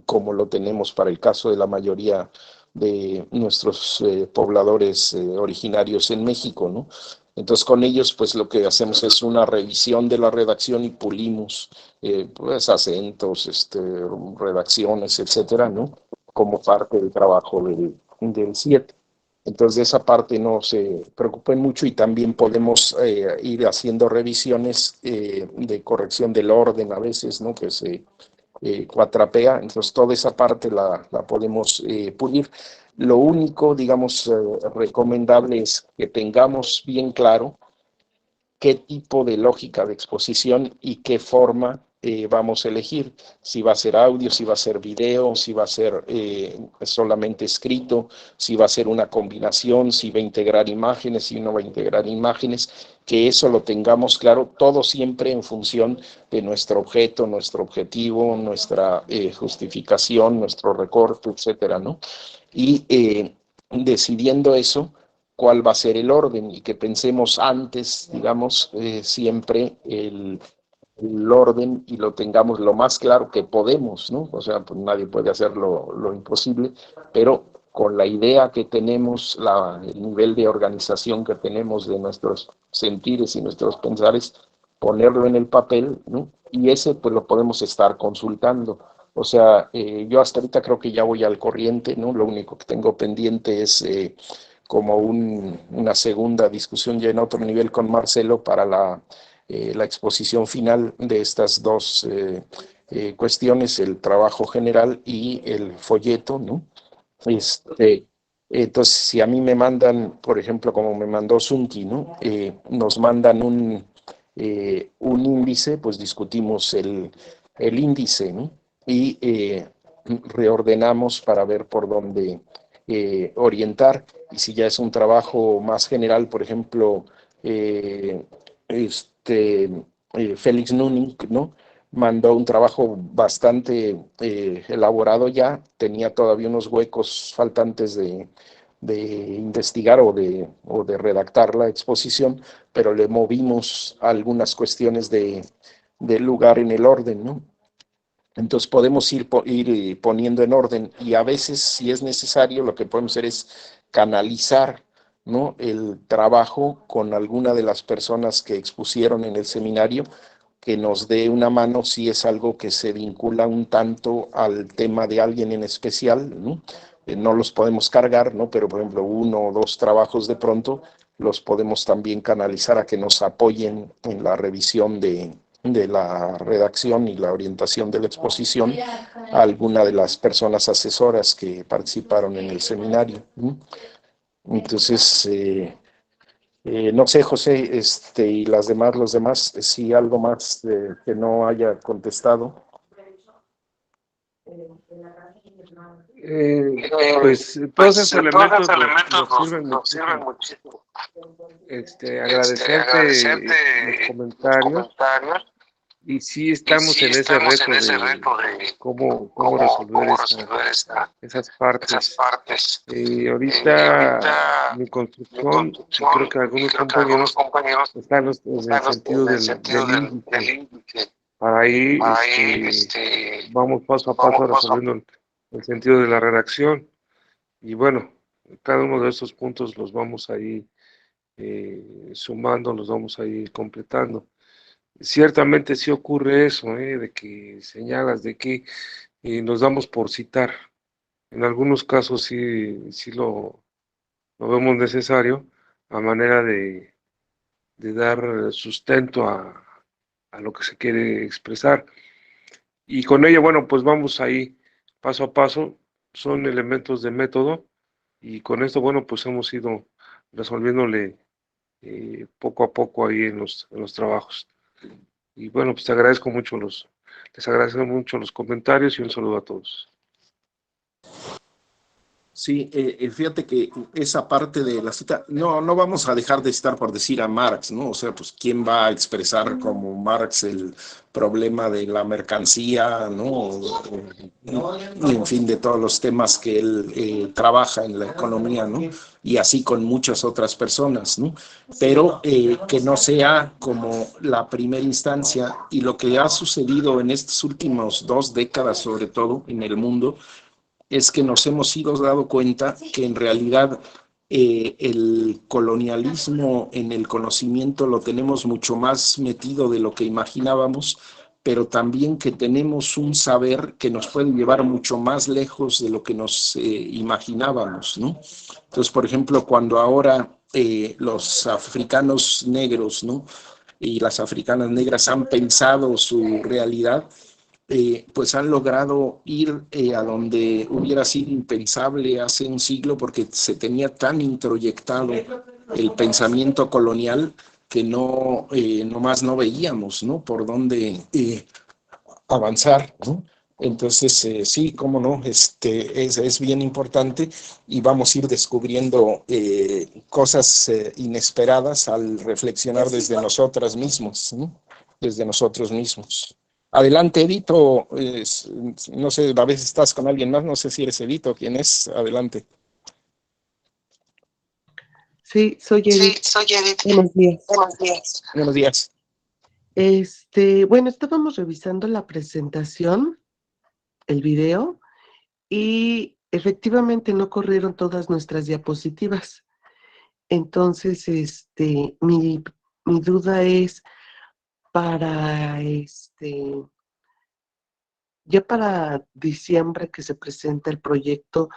Como lo tenemos para el caso de la mayoría de nuestros pobladores originarios en México, ¿no? Entonces con ellos pues lo que hacemos es una revisión de la redacción y pulimos pues acentos, redacciones, etcétera, ¿no? Como parte del trabajo del 7. Entonces de esa parte no se preocupen mucho y también podemos ir haciendo revisiones de corrección del orden a veces, ¿no? Que se cuatrapea, entonces toda esa parte la podemos pulir. Lo único, digamos, recomendable es que tengamos bien claro qué tipo de lógica de exposición y qué forma vamos a elegir, si va a ser audio, si va a ser video, si va a ser solamente escrito, si va a ser una combinación, si va a integrar imágenes, si no va a integrar imágenes, que eso lo tengamos claro, todo siempre en función de nuestro objeto, nuestro objetivo, nuestra justificación, nuestro recorte, etcétera, ¿no? Y decidiendo eso, cuál va a ser el orden y que pensemos antes, digamos, siempre el orden y lo tengamos lo más claro que podemos, ¿no? O sea, pues nadie puede hacer lo imposible, pero con la idea que tenemos, el nivel de organización que tenemos de nuestros sentires y nuestros pensares, ponerlo en el papel, ¿no? Y ese pues lo podemos estar consultando. O sea, yo hasta ahorita creo que ya voy al corriente, ¿no? Lo único que tengo pendiente es como una segunda discusión ya en otro nivel con Marcelo para la exposición final de estas dos cuestiones, el trabajo general y el folleto, ¿no? Entonces, si a mí me mandan, por ejemplo, como me mandó Zunki, ¿no? Nos mandan un índice, pues discutimos el índice, ¿no? Y reordenamos para ver por dónde orientar. Y si ya es un trabajo más general, por ejemplo, eh, Félix Nuning, ¿no? Mandó un trabajo bastante elaborado ya, tenía todavía unos huecos faltantes de investigar o de redactar la exposición, pero le movimos algunas cuestiones de lugar en el orden, ¿no? Entonces podemos ir poniendo en orden y a veces, si es necesario, lo que podemos hacer es canalizar, ¿no? El trabajo con alguna de las personas que expusieron en el seminario, que nos dé una mano si es algo que se vincula un tanto al tema de alguien en especial, ¿no? No los podemos cargar, ¿no? Pero, por ejemplo, 1 o 2 trabajos de pronto los podemos también canalizar a que nos apoyen en la revisión de la redacción y la orientación de la exposición a alguna de las personas asesoras que participaron en el seminario. Entonces, no sé, José, y los demás, si algo más que no haya contestado. Pues todos esos elementos nos sirven muchísimo. Agradecerte los comentarios. Y sí estamos en ese reto de cómo resolver esas partes. Ahorita mi construcción, y creo que algunos compañeros están en el sentido del índice. Para ahí vamos paso a paso resolviendo el sentido de la redacción. Y bueno, cada uno de estos puntos los vamos ahí sumando, los vamos ahí completando. Ciertamente sí ocurre eso, de que señalas, de que nos damos por citar. En algunos casos sí lo vemos necesario a manera de dar sustento a lo que se quiere expresar. Y con ello, bueno, pues vamos ahí paso a paso, son elementos de método y con esto, bueno, pues hemos ido resolviéndole poco a poco ahí en los trabajos. Y bueno, pues les agradezco mucho los comentarios y un saludo a todos. Sí, fíjate que esa parte de la cita, no vamos a dejar de citar por decir a Marx, ¿no? O sea, pues quién va a expresar como Marx el problema de la mercancía, ¿no? Y en fin, de todos los temas que él trabaja en la economía, ¿no? Y así con muchas otras personas, ¿no? Pero que no sea como la primera instancia y lo que ha sucedido en estas últimas 2 décadas, sobre todo en el mundo, es que nos hemos ido dando cuenta que en realidad el colonialismo en el conocimiento lo tenemos mucho más metido de lo que imaginábamos, pero también que tenemos un saber que nos puede llevar mucho más lejos de lo que nos imaginábamos, ¿no? Entonces, por ejemplo, cuando ahora los africanos negros, ¿no? Y las africanas negras han pensado su realidad, pues han logrado ir a donde hubiera sido impensable hace un siglo porque se tenía tan introyectado el pensamiento colonial que nomás no veíamos, ¿no? Por dónde avanzar, ¿no? Entonces, sí, cómo no, es bien importante y vamos a ir descubriendo cosas inesperadas al reflexionar desde nosotras mismos, ¿no? Desde nosotros mismos. Adelante, Edito. No sé, a veces estás con alguien más, no sé si eres Edito, quién es. Adelante. Sí, soy Edith. Buenos días. Buenos días. Bueno, estábamos revisando la presentación, el video, y efectivamente no corrieron todas nuestras diapositivas. Entonces, mi duda es para ya para diciembre que se presenta el proyecto,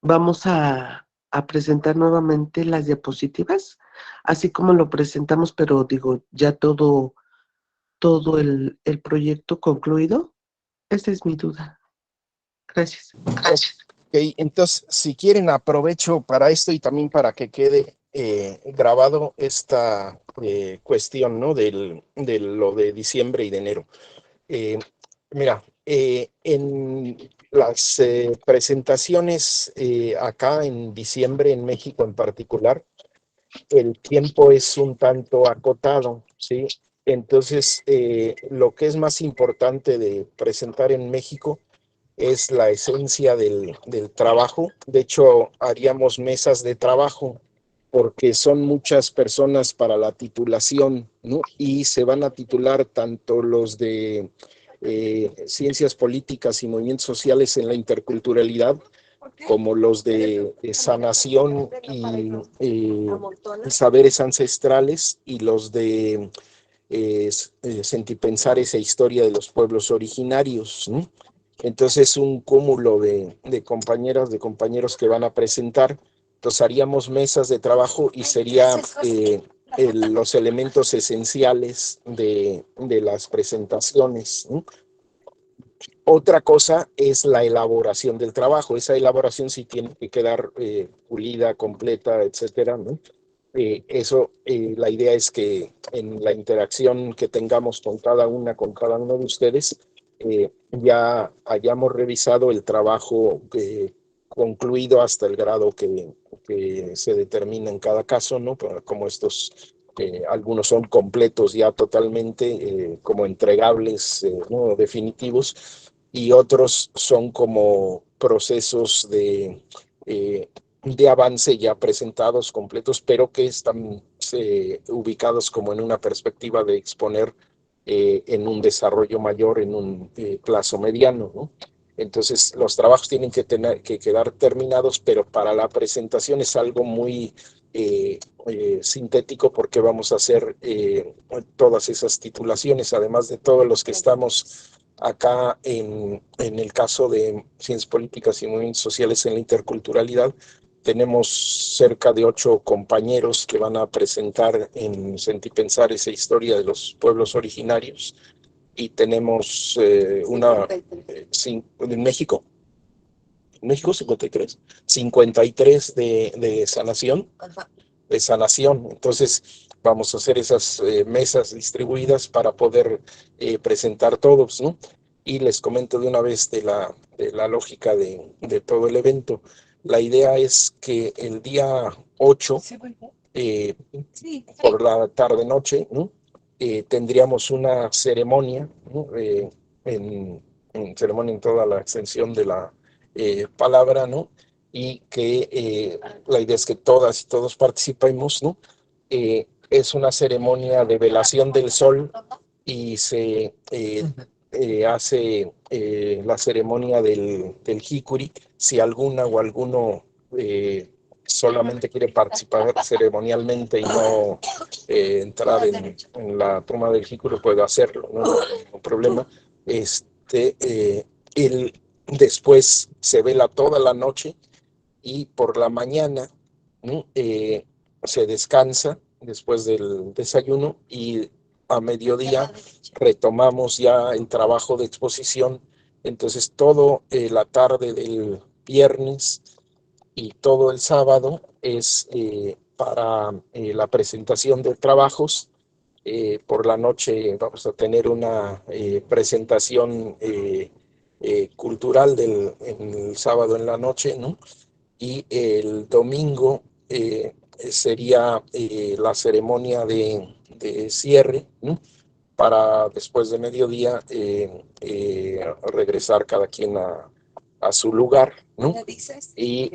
vamos a presentar nuevamente las diapositivas, así como lo presentamos, pero digo, ya todo el proyecto concluido. Esa es mi duda. Gracias. Ok, entonces, si quieren, aprovecho para esto y también para que quede grabado esta cuestión, ¿no? De lo de diciembre y de enero. Mira, en las presentaciones acá en diciembre, en México en particular, el tiempo es un tanto acotado, ¿sí? Entonces, lo que es más importante de presentar en México es la esencia del trabajo. De hecho, haríamos mesas de trabajo porque son muchas personas para la titulación, ¿no? Y se van a titular tanto los de ciencias políticas y movimientos sociales en la interculturalidad, como los de sanación y saberes ancestrales, y los de sentipensares e historia de los pueblos originarios, ¿no? Entonces, un cúmulo de compañeras, de compañeros que van a presentar. Entonces, haríamos mesas de trabajo y sería los elementos esenciales de las presentaciones, ¿no? Otra cosa es la elaboración del trabajo. Esa elaboración sí tiene que quedar pulida, completa, etcétera, ¿no? La idea es que en la interacción que tengamos con cada uno de ustedes, ya hayamos revisado el trabajo concluido hasta el grado que se determina en cada caso, ¿no? Como estos, algunos son completos ya totalmente, como entregables, ¿no? Definitivos, y otros son como procesos de avance ya presentados, completos, pero que están ubicados como en una perspectiva de exponer en un desarrollo mayor en un plazo mediano, ¿no? Entonces, los trabajos tienen que quedar terminados, pero para la presentación es algo muy sintético porque vamos a hacer todas esas titulaciones, además de todos los que estamos acá en el caso de Ciencias Políticas y Movimientos Sociales en la Interculturalidad. Tenemos cerca de 8 compañeros que van a presentar en Sentipensar esa historia de los pueblos originarios y tenemos en México 53 de sanación, entonces vamos a hacer esas mesas distribuidas para poder presentar todos, ¿no? Y les comento de una vez de la lógica de todo el evento. La idea es que el día 8, por la tarde-noche, ¿no? Tendríamos una ceremonia, ¿no? Ceremonia en toda la extensión de la palabra, ¿no? Y que la idea es que todas y todos participemos, ¿no? Es una ceremonia de velación del sol y se hace la ceremonia del Hikuri. Si alguna o alguno solamente quiere participar ceremonialmente y no entrar en la toma del Hikuri, puede hacerlo, no hay ningún problema. Después se vela toda la noche y por la mañana, ¿no? Se descansa después del desayuno y a mediodía retomamos ya el trabajo de exposición. Entonces todo la tarde del viernes y todo el sábado es para la presentación de trabajos. Por la noche vamos a tener una presentación cultural en el sábado en la noche, ¿no? Y el domingo sería la ceremonia de cierre, ¿no? Para después de mediodía regresar cada quien a su lugar, ¿no? Y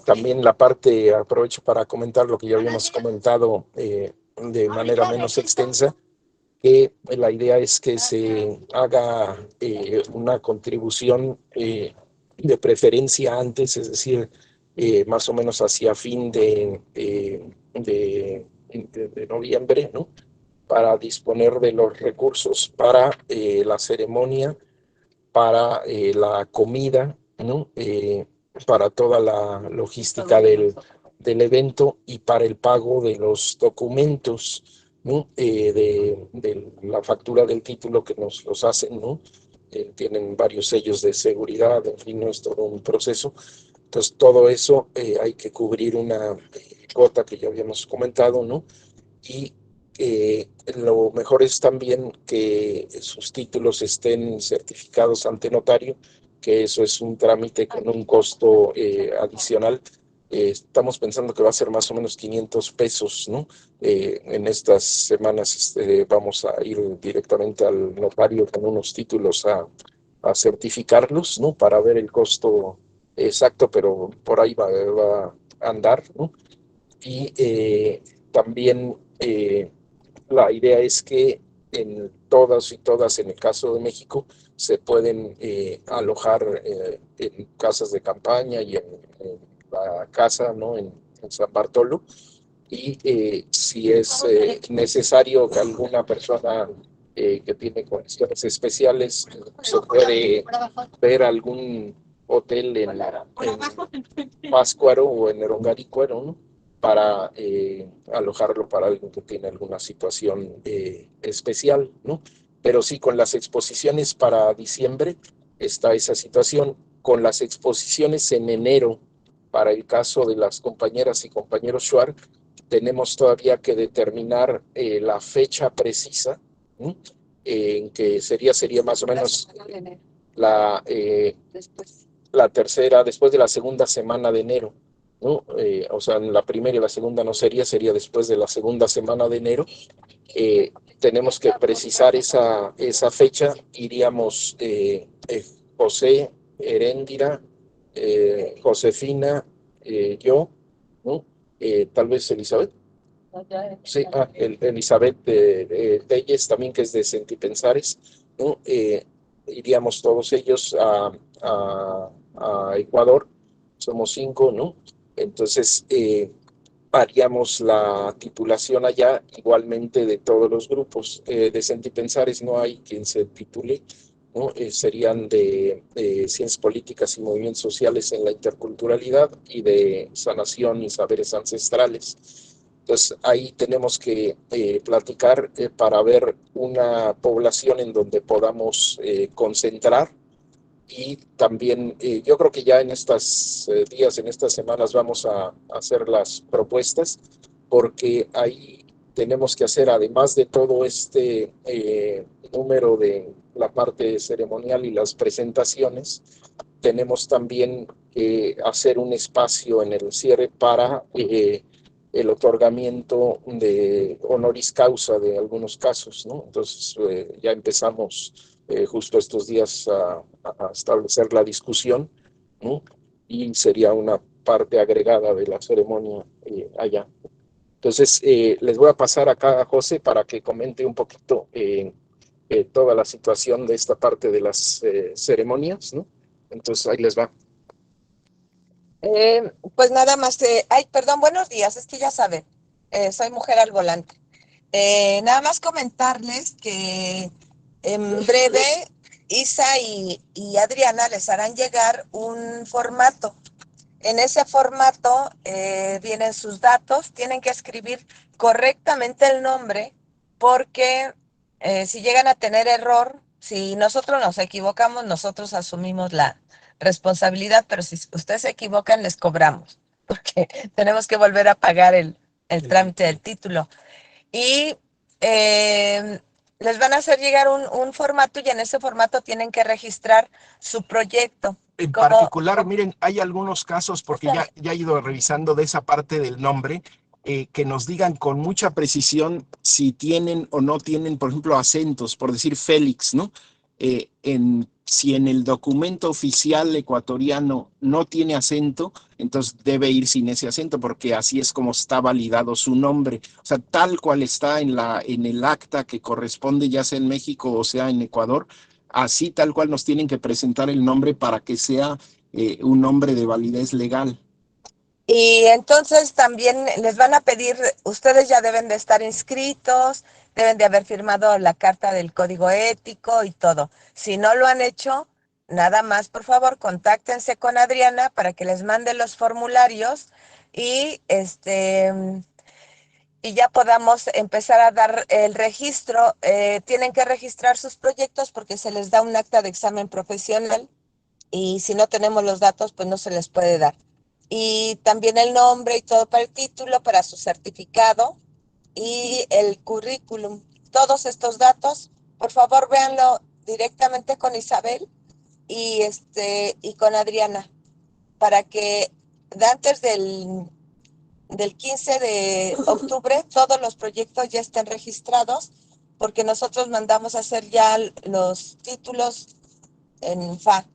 también la parte, aprovecho para comentar lo que ya habíamos comentado de manera menos extensa, que la idea es que se haga una contribución de preferencia antes, es decir, más o menos hacia fin de noviembre, ¿no? Para disponer de los recursos para la ceremonia, para la comida, ¿no? Para toda la logística del evento y para el pago de los documentos, ¿no? De la factura del título que nos los hacen, ¿no? Tienen varios sellos de seguridad, en fin, no es todo un proceso. Entonces, todo eso hay que cubrir una cuota que ya habíamos comentado, ¿no? Y lo mejor es también que sus títulos estén certificados ante notario, que eso es un trámite con un costo adicional. Estamos pensando que va a ser más o menos 500 pesos, ¿no? En estas semanas vamos a ir directamente al notario con unos títulos a certificarlos, ¿no? Para ver el costo exacto, pero por ahí va a andar, ¿no? Y también la idea es que en todas y todas, en el caso de México, se pueden alojar en casas de campaña y en la casa, ¿no? En San Bartolo. Y si es necesario que alguna persona que tiene condiciones especiales se puede ver algún hotel en Pátzcuaro o en Erongarícuaro, ¿no? Para alojarlo para alguien que tiene alguna situación especial, ¿no? Pero sí, con las exposiciones para diciembre está esa situación. Con las exposiciones en enero, para el caso de las compañeras y compañeros Shuar, tenemos todavía que determinar la fecha precisa, ¿no? En que sería más o menos la tercera, después de la segunda semana de enero, ¿no? O sea, en la primera y la segunda no sería después de la segunda semana de enero. Tenemos que precisar esa fecha. Iríamos José, Heréndira, Josefina, yo, ¿no? Tal vez Elizabeth. Sí, Elizabeth Telles también, que es de Sentipensares, ¿no? Iríamos todos ellos a Ecuador, somos 5, ¿no? Entonces, haríamos la titulación allá, igualmente de todos los grupos. De Sentipensares no hay quien se titule, ¿no? Serían de Ciencias Políticas y Movimientos Sociales en la Interculturalidad y de Sanación y Saberes Ancestrales. Entonces, ahí tenemos que platicar para ver una población en donde podamos concentrar y también yo creo que ya en estos días, en estas semanas vamos a hacer las propuestas porque ahí tenemos que hacer, además de todo este número de la parte ceremonial y las presentaciones, tenemos también que hacer un espacio en el cierre para el otorgamiento de honoris causa de algunos casos, ¿no? Entonces ya empezamos justo estos días a establecer la discusión, ¿no? Y sería una parte agregada de la ceremonia allá. Entonces, les voy a pasar acá a José para que comente un poquito toda la situación de esta parte de las ceremonias, ¿no? Entonces, ahí les va. Pues nada más, ay, perdón, buenos días, es que ya saben, soy mujer al volante. Nada más comentarles que en breve Isa y Adriana les harán llegar un formato. En ese formato vienen sus datos, tienen que escribir correctamente el nombre porque si llegan a tener error, si nosotros nos equivocamos, nosotros asumimos la responsabilidad, pero si ustedes se equivocan, les cobramos, porque tenemos que volver a pagar el trámite del título. Y les van a hacer llegar un formato y en ese formato tienen que registrar su proyecto. En particular, miren, hay algunos casos, porque ya he ido revisando de esa parte del nombre, que nos digan con mucha precisión si tienen o no tienen, por ejemplo, acentos, por decir Félix, ¿no? Si en el documento oficial ecuatoriano no tiene acento, entonces debe ir sin ese acento, porque así es como está validado su nombre. O sea, tal cual está en el acta que corresponde, ya sea en México o sea en Ecuador, así tal cual nos tienen que presentar el nombre para que sea un nombre de validez legal. Y entonces también les van a pedir, ustedes ya deben de estar inscritos, deben de haber firmado la carta del código ético y todo. Si no lo han hecho, nada más, por favor, contáctense con Adriana para que les mande los formularios y y ya podamos empezar a dar el registro. Tienen que registrar sus proyectos porque se les da un acta de examen profesional y si no tenemos los datos, pues no se les puede dar. Y también el nombre y todo para el título, para su certificado y el currículum. Todos estos datos, por favor, véanlo directamente con Isabel y con Adriana, para que antes del 15 de octubre todos los proyectos ya estén registrados, porque nosotros mandamos a hacer ya los títulos en FA.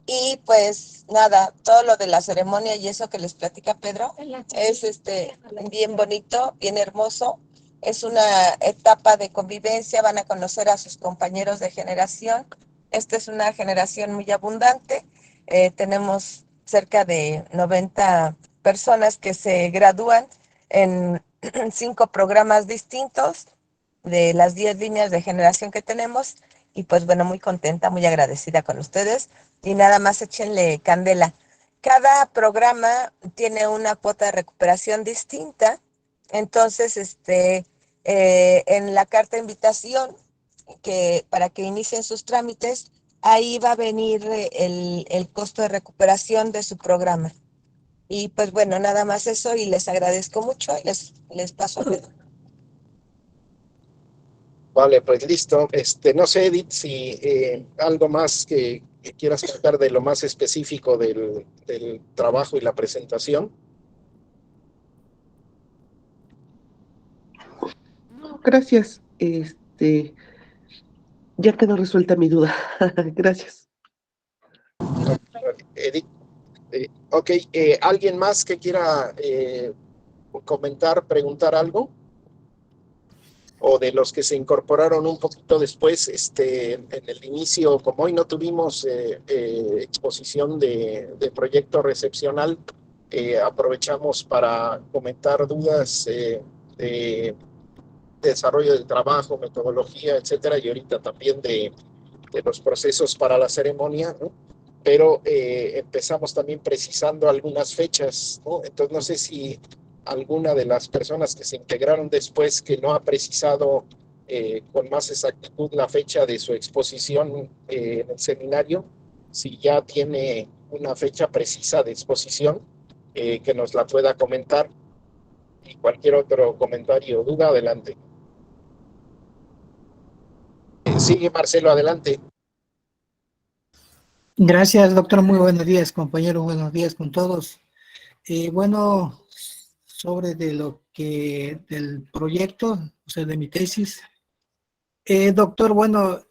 Y pues nada, todo lo de la ceremonia y eso que les platica Pedro es bien bonito, bien hermoso. Es una etapa de convivencia, van a conocer a sus compañeros de generación. Esta es una generación muy abundante. Tenemos cerca de 90 personas que se gradúan en 5 programas distintos de las 10 líneas de generación que tenemos. Y pues bueno, muy contenta, muy agradecida con ustedes. Y nada más échenle candela. Cada programa tiene una cuota de recuperación distinta. Entonces, en la carta de invitación para que inicien sus trámites, ahí va a venir el costo de recuperación de su programa. Y pues bueno, nada más eso y les agradezco mucho y les paso a Pedro. Vale, pues listo. No sé, Edith, si algo más que quieras contar de lo más específico del trabajo y la presentación. No, gracias. Ya quedó resuelta mi duda. Gracias. Edith, ok, ¿alguien más que quiera comentar, preguntar algo? O de los que se incorporaron un poquito después, en el inicio, como hoy no tuvimos exposición de proyecto recepcional, aprovechamos para comentar dudas de desarrollo del trabajo, metodología, etcétera, y ahorita también de los procesos para la ceremonia, ¿no? Pero empezamos también precisando algunas fechas, ¿no? Entonces no sé si alguna de las personas que se integraron después que no ha precisado con más exactitud la fecha de su exposición en el seminario, si ya tiene una fecha precisa de exposición, que nos la pueda comentar, y cualquier otro comentario o duda, adelante. Sigue Marcelo, adelante. Gracias, doctor. Muy buenos días, compañeros. Buenos días con todos. Bueno, sobre del proyecto, o sea, de mi tesis. Doctor, bueno,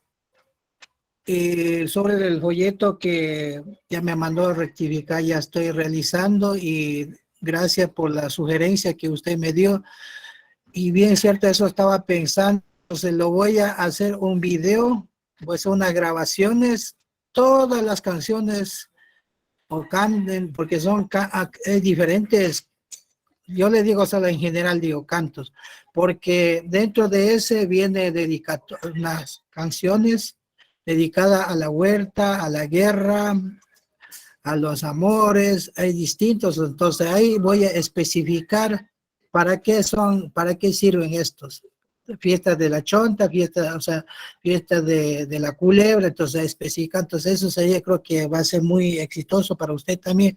sobre el folleto que ya me mandó a rectificar, ya estoy realizando, y gracias por la sugerencia que usted me dio. Y bien cierto, eso estaba pensando. Entonces lo voy a hacer un video, pues unas grabaciones, todas las canciones o canten, porque son diferentes. Yo le digo solo en general, digo cantos, porque dentro de ese viene unas canciones dedicadas a la huerta, a la guerra, a los amores, hay distintos. Entonces ahí voy a especificar para qué sirven estos. Fiesta de la chonta, fiesta de la culebra, entonces especifica. Entonces eso sería, creo que va a ser muy exitoso para usted también.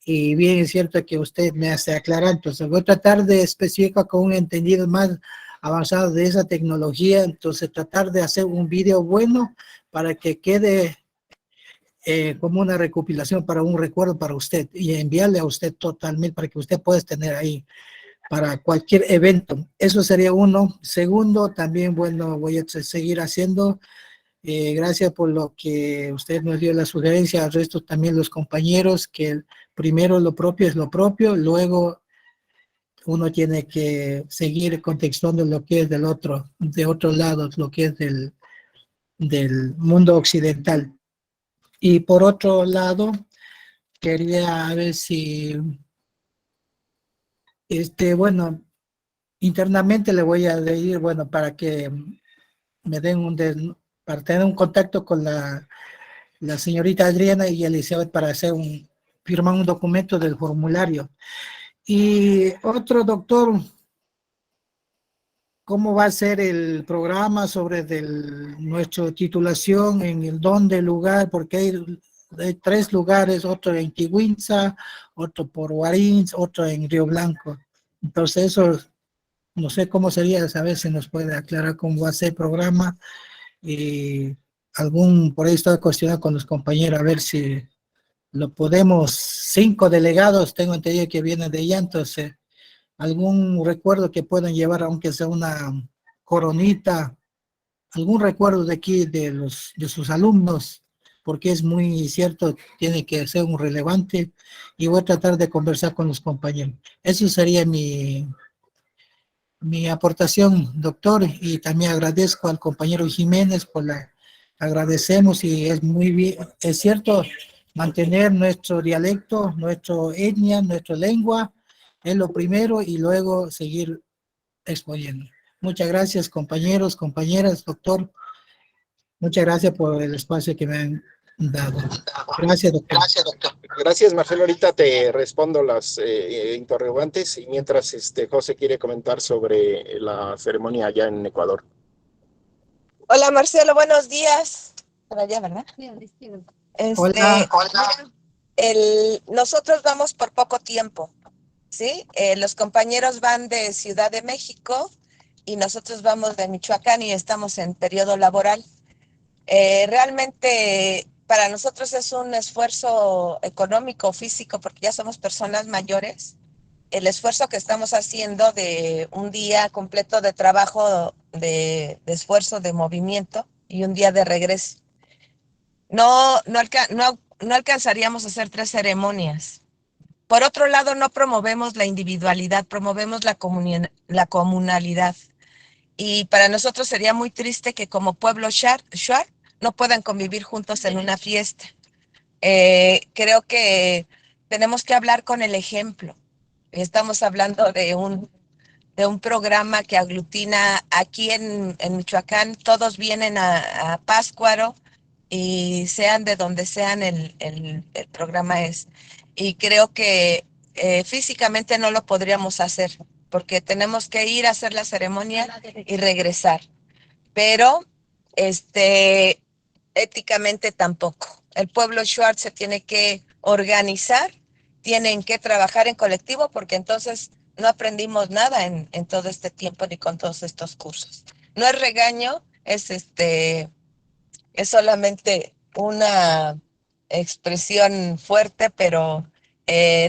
Y bien es cierto que usted me hace aclarar. Entonces voy a tratar de especificar con un entendido más avanzado de esa tecnología. Entonces tratar de hacer un video bueno para que quede como una recopilación, para un recuerdo para usted, y enviarle a usted totalmente para que usted pueda tener ahí para cualquier evento. Eso sería uno. Segundo, también, bueno, voy a seguir haciendo. Gracias por lo que usted nos dio la sugerencia, al resto también los compañeros, que primero lo propio es lo propio, luego uno tiene que seguir contextuando lo que es de otro lado, lo que es del mundo occidental. Y por otro lado, quería ver si, bueno, internamente le voy a decir, bueno, para que me den para tener un contacto con la señorita Adriana y Elizabeth para firmar un documento del formulario. Y otro, doctor, ¿cómo va a ser el programa sobre nuestra titulación, en el dónde, lugar? Porque hay 3 lugares, otro en Chihuahua, otro por Guarins, otro en Río Blanco. Entonces eso, no sé cómo sería, saber si nos puede aclarar cómo va a ser el programa. Y por ahí estaba cuestionando con los compañeros a ver si lo podemos, 5 delegados, tengo entendido que vienen de allá, entonces algún recuerdo que puedan llevar, aunque sea una coronita, algún recuerdo de aquí de sus alumnos, porque es muy cierto, tiene que ser un relevante, y voy a tratar de conversar con los compañeros. Eso sería mi aportación, doctor, y también agradezco al compañero Jiménez agradecemos, y es muy bien, es cierto, mantener nuestro dialecto, nuestra etnia, nuestra lengua, es lo primero, y luego seguir exponiendo. Muchas gracias, compañeros, compañeras, doctor. Muchas gracias por el espacio que me han dado. Gracias, doctor. Gracias, Marcelo. Ahorita te respondo las interrogantes, y mientras José quiere comentar sobre la ceremonia allá en Ecuador. Hola, Marcelo, buenos días. Para allá, ¿verdad? Hola. Nosotros vamos por poco tiempo, ¿sí? Los compañeros van de Ciudad de México y nosotros vamos de Michoacán y estamos en periodo laboral. Realmente para nosotros es un esfuerzo económico, físico, porque ya somos personas mayores. El esfuerzo que estamos haciendo de un día completo de trabajo, de esfuerzo, de movimiento, y un día de regreso. No alcanzaríamos a hacer 3 ceremonias. Por otro lado, no promovemos la individualidad, promovemos la comunalidad. Y para nosotros sería muy triste que como pueblo Shuar no puedan convivir juntos en una fiesta. Creo que tenemos que hablar con el ejemplo. Estamos hablando de un programa que aglutina aquí en Michoacán, todos vienen a Pátzcuaro y sean de donde sean, el programa es. Y creo que físicamente no lo podríamos hacer, porque tenemos que ir a hacer la ceremonia y regresar. Pero éticamente tampoco. El pueblo Shuar se tiene que organizar, tienen que trabajar en colectivo, porque entonces no aprendimos nada en todo este tiempo ni con todos estos cursos. No es regaño, es solamente una expresión fuerte, pero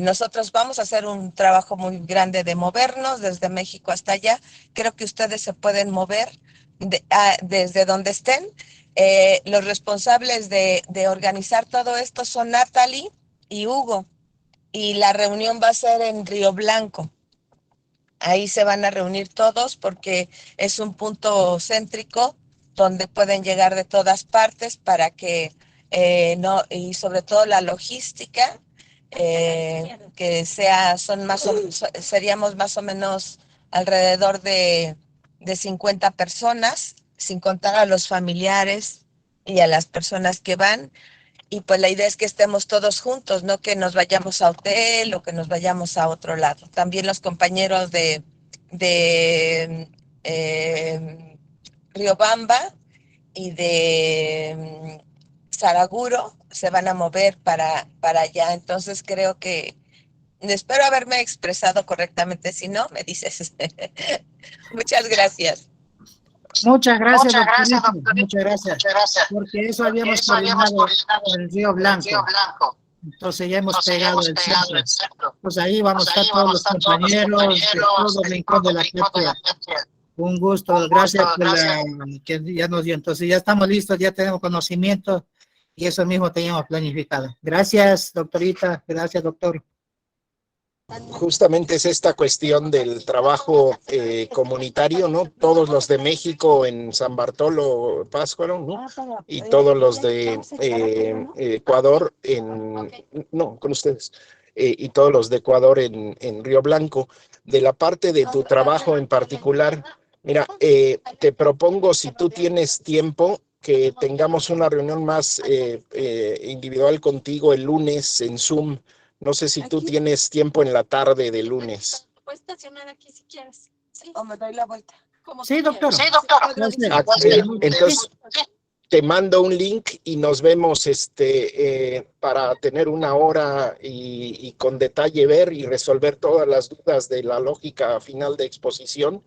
nosotros vamos a hacer un trabajo muy grande de movernos desde México hasta allá. Creo que ustedes se pueden mover desde donde estén. Los responsables de organizar todo esto son Natalie y Hugo, y la reunión va a ser en Río Blanco. Ahí se van a reunir todos porque es un punto céntrico donde pueden llegar de todas partes para que no, y sobre todo la logística, que seríamos más o menos alrededor de 50 personas, sin contar a los familiares y a las personas que van. Y pues la idea es que estemos todos juntos, no que nos vayamos a hotel o que nos vayamos a otro lado. También los compañeros de Riobamba y de Saraguro se van a mover para allá. Entonces creo que espero haberme expresado correctamente. Si no, me dices. Muchas gracias. Muchas gracias, doctorita. Muchas gracias. Porque eso habíamos coordinado en el Río Blanco. Entonces ya hemos pegado el centro. Pues ahí vamos a estar todos los compañeros de todo el rincón de la patria. Un gusto, gracias por que ya nos dio. Entonces ya estamos listos, ya tenemos conocimiento y eso mismo teníamos planificado. Gracias, doctorita. Gracias, doctor. Justamente es esta cuestión del trabajo comunitario, ¿no? Todos los de México en San Bartolo, Pátzcuaro, ¿no? Y todos los de Ecuador no, con ustedes, y todos los de Ecuador en Río Blanco. De la parte de tu trabajo en particular, mira, te propongo, si tú tienes tiempo, que tengamos una reunión más individual contigo el lunes en Zoom. No sé si tú tienes tiempo en la tarde de lunes. Puedes estacionar aquí si quieres. Sí. O me doy la vuelta. Sí, doctor. Sí, doctor. Entonces, te mando un link y nos vemos para tener una hora y con detalle ver y resolver todas las dudas de la lógica final de exposición.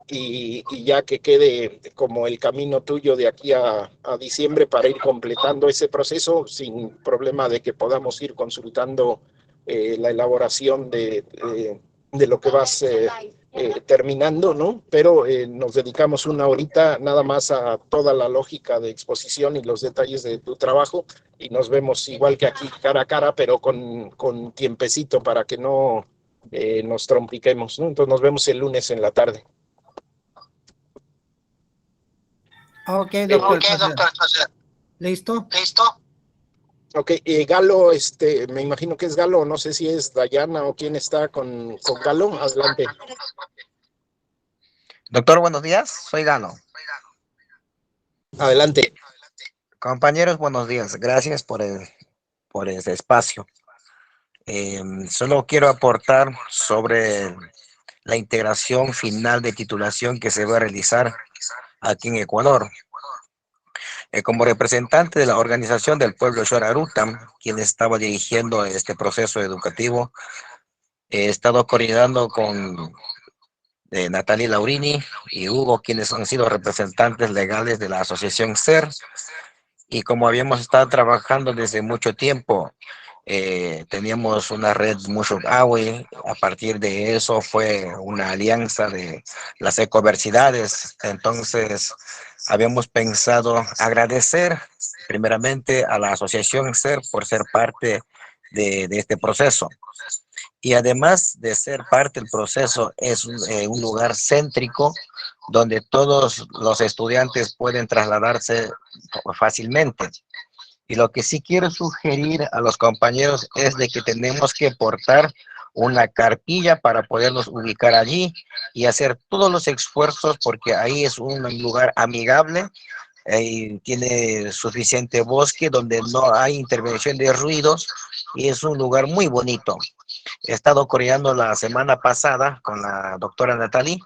Y ya que quede como el camino tuyo de aquí a diciembre para ir completando ese proceso sin problema de que podamos ir consultando la elaboración de lo que vas terminando, ¿no? Pero nos dedicamos una horita nada más a toda la lógica de exposición y los detalles de tu trabajo y nos vemos igual que aquí cara a cara, pero con tiempecito para que no nos trompiquemos, ¿no? Entonces nos vemos el lunes en la tarde. Ok, doctor. ¿Listo? Ok, Galo, me imagino que es Galo, no sé si es Dayana o quién está con Galo, adelante. Doctor, buenos días, soy Galo. Adelante. Compañeros, buenos días, gracias por ese espacio. Solo quiero aportar sobre la integración final de titulación que se va a realizar aquí en Ecuador. Como representante de la organización del pueblo Shuar Arutam, quien estaba dirigiendo este proceso educativo, he estado coordinando con Natalie Laurini y Hugo, quienes han sido representantes legales de la asociación SER, y como habíamos estado trabajando desde mucho tiempo, teníamos una red mucho agua. A partir de eso fue una alianza de las ecoversidades. Entonces habíamos pensado agradecer primeramente a la asociación SER por ser parte de este proceso. Y además de ser parte del proceso, es un lugar céntrico donde todos los estudiantes pueden trasladarse fácilmente. Y lo que sí quiero sugerir a los compañeros es de que tenemos que portar una carpilla para podernos ubicar allí y hacer todos los esfuerzos, porque ahí es un lugar amigable, tiene suficiente bosque donde no hay intervención de ruidos y es un lugar muy bonito. He estado coordinando la semana pasada con la doctora Natalie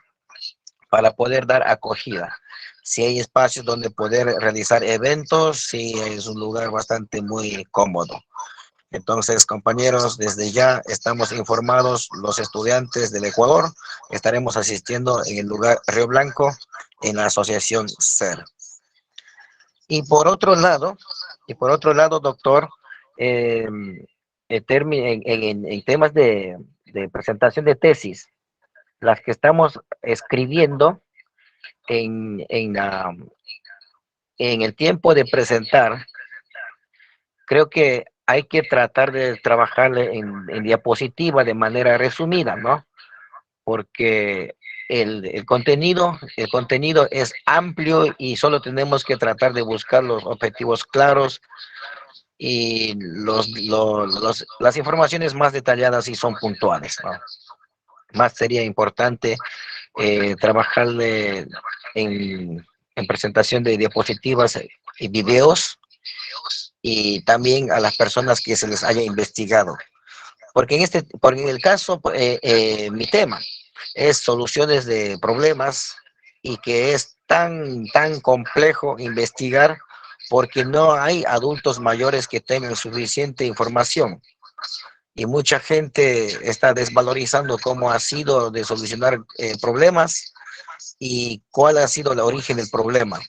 para poder dar acogida. Si hay espacios donde poder realizar eventos, sí es un lugar bastante muy cómodo. Entonces, compañeros, desde ya estamos informados, los estudiantes del Ecuador estaremos asistiendo en el lugar Río Blanco en la asociación SER. Y por otro lado, doctor, en temas de presentación de tesis, las que estamos escribiendo en el tiempo de presentar, creo que hay que tratar de trabajar en diapositiva de manera resumida, ¿no? Porque el contenido es amplio y solo tenemos que tratar de buscar los objetivos claros y las informaciones más detalladas y son puntuales, ¿no? Más sería importante trabajarle en presentación de diapositivas y videos, y también a las personas que se les haya investigado. Porque en el caso, mi tema es soluciones de problemas, y que es tan complejo investigar porque no hay adultos mayores que tengan suficiente información. Y mucha gente está desvalorizando cómo ha sido de solucionar problemas y cuál ha sido el origen del problema.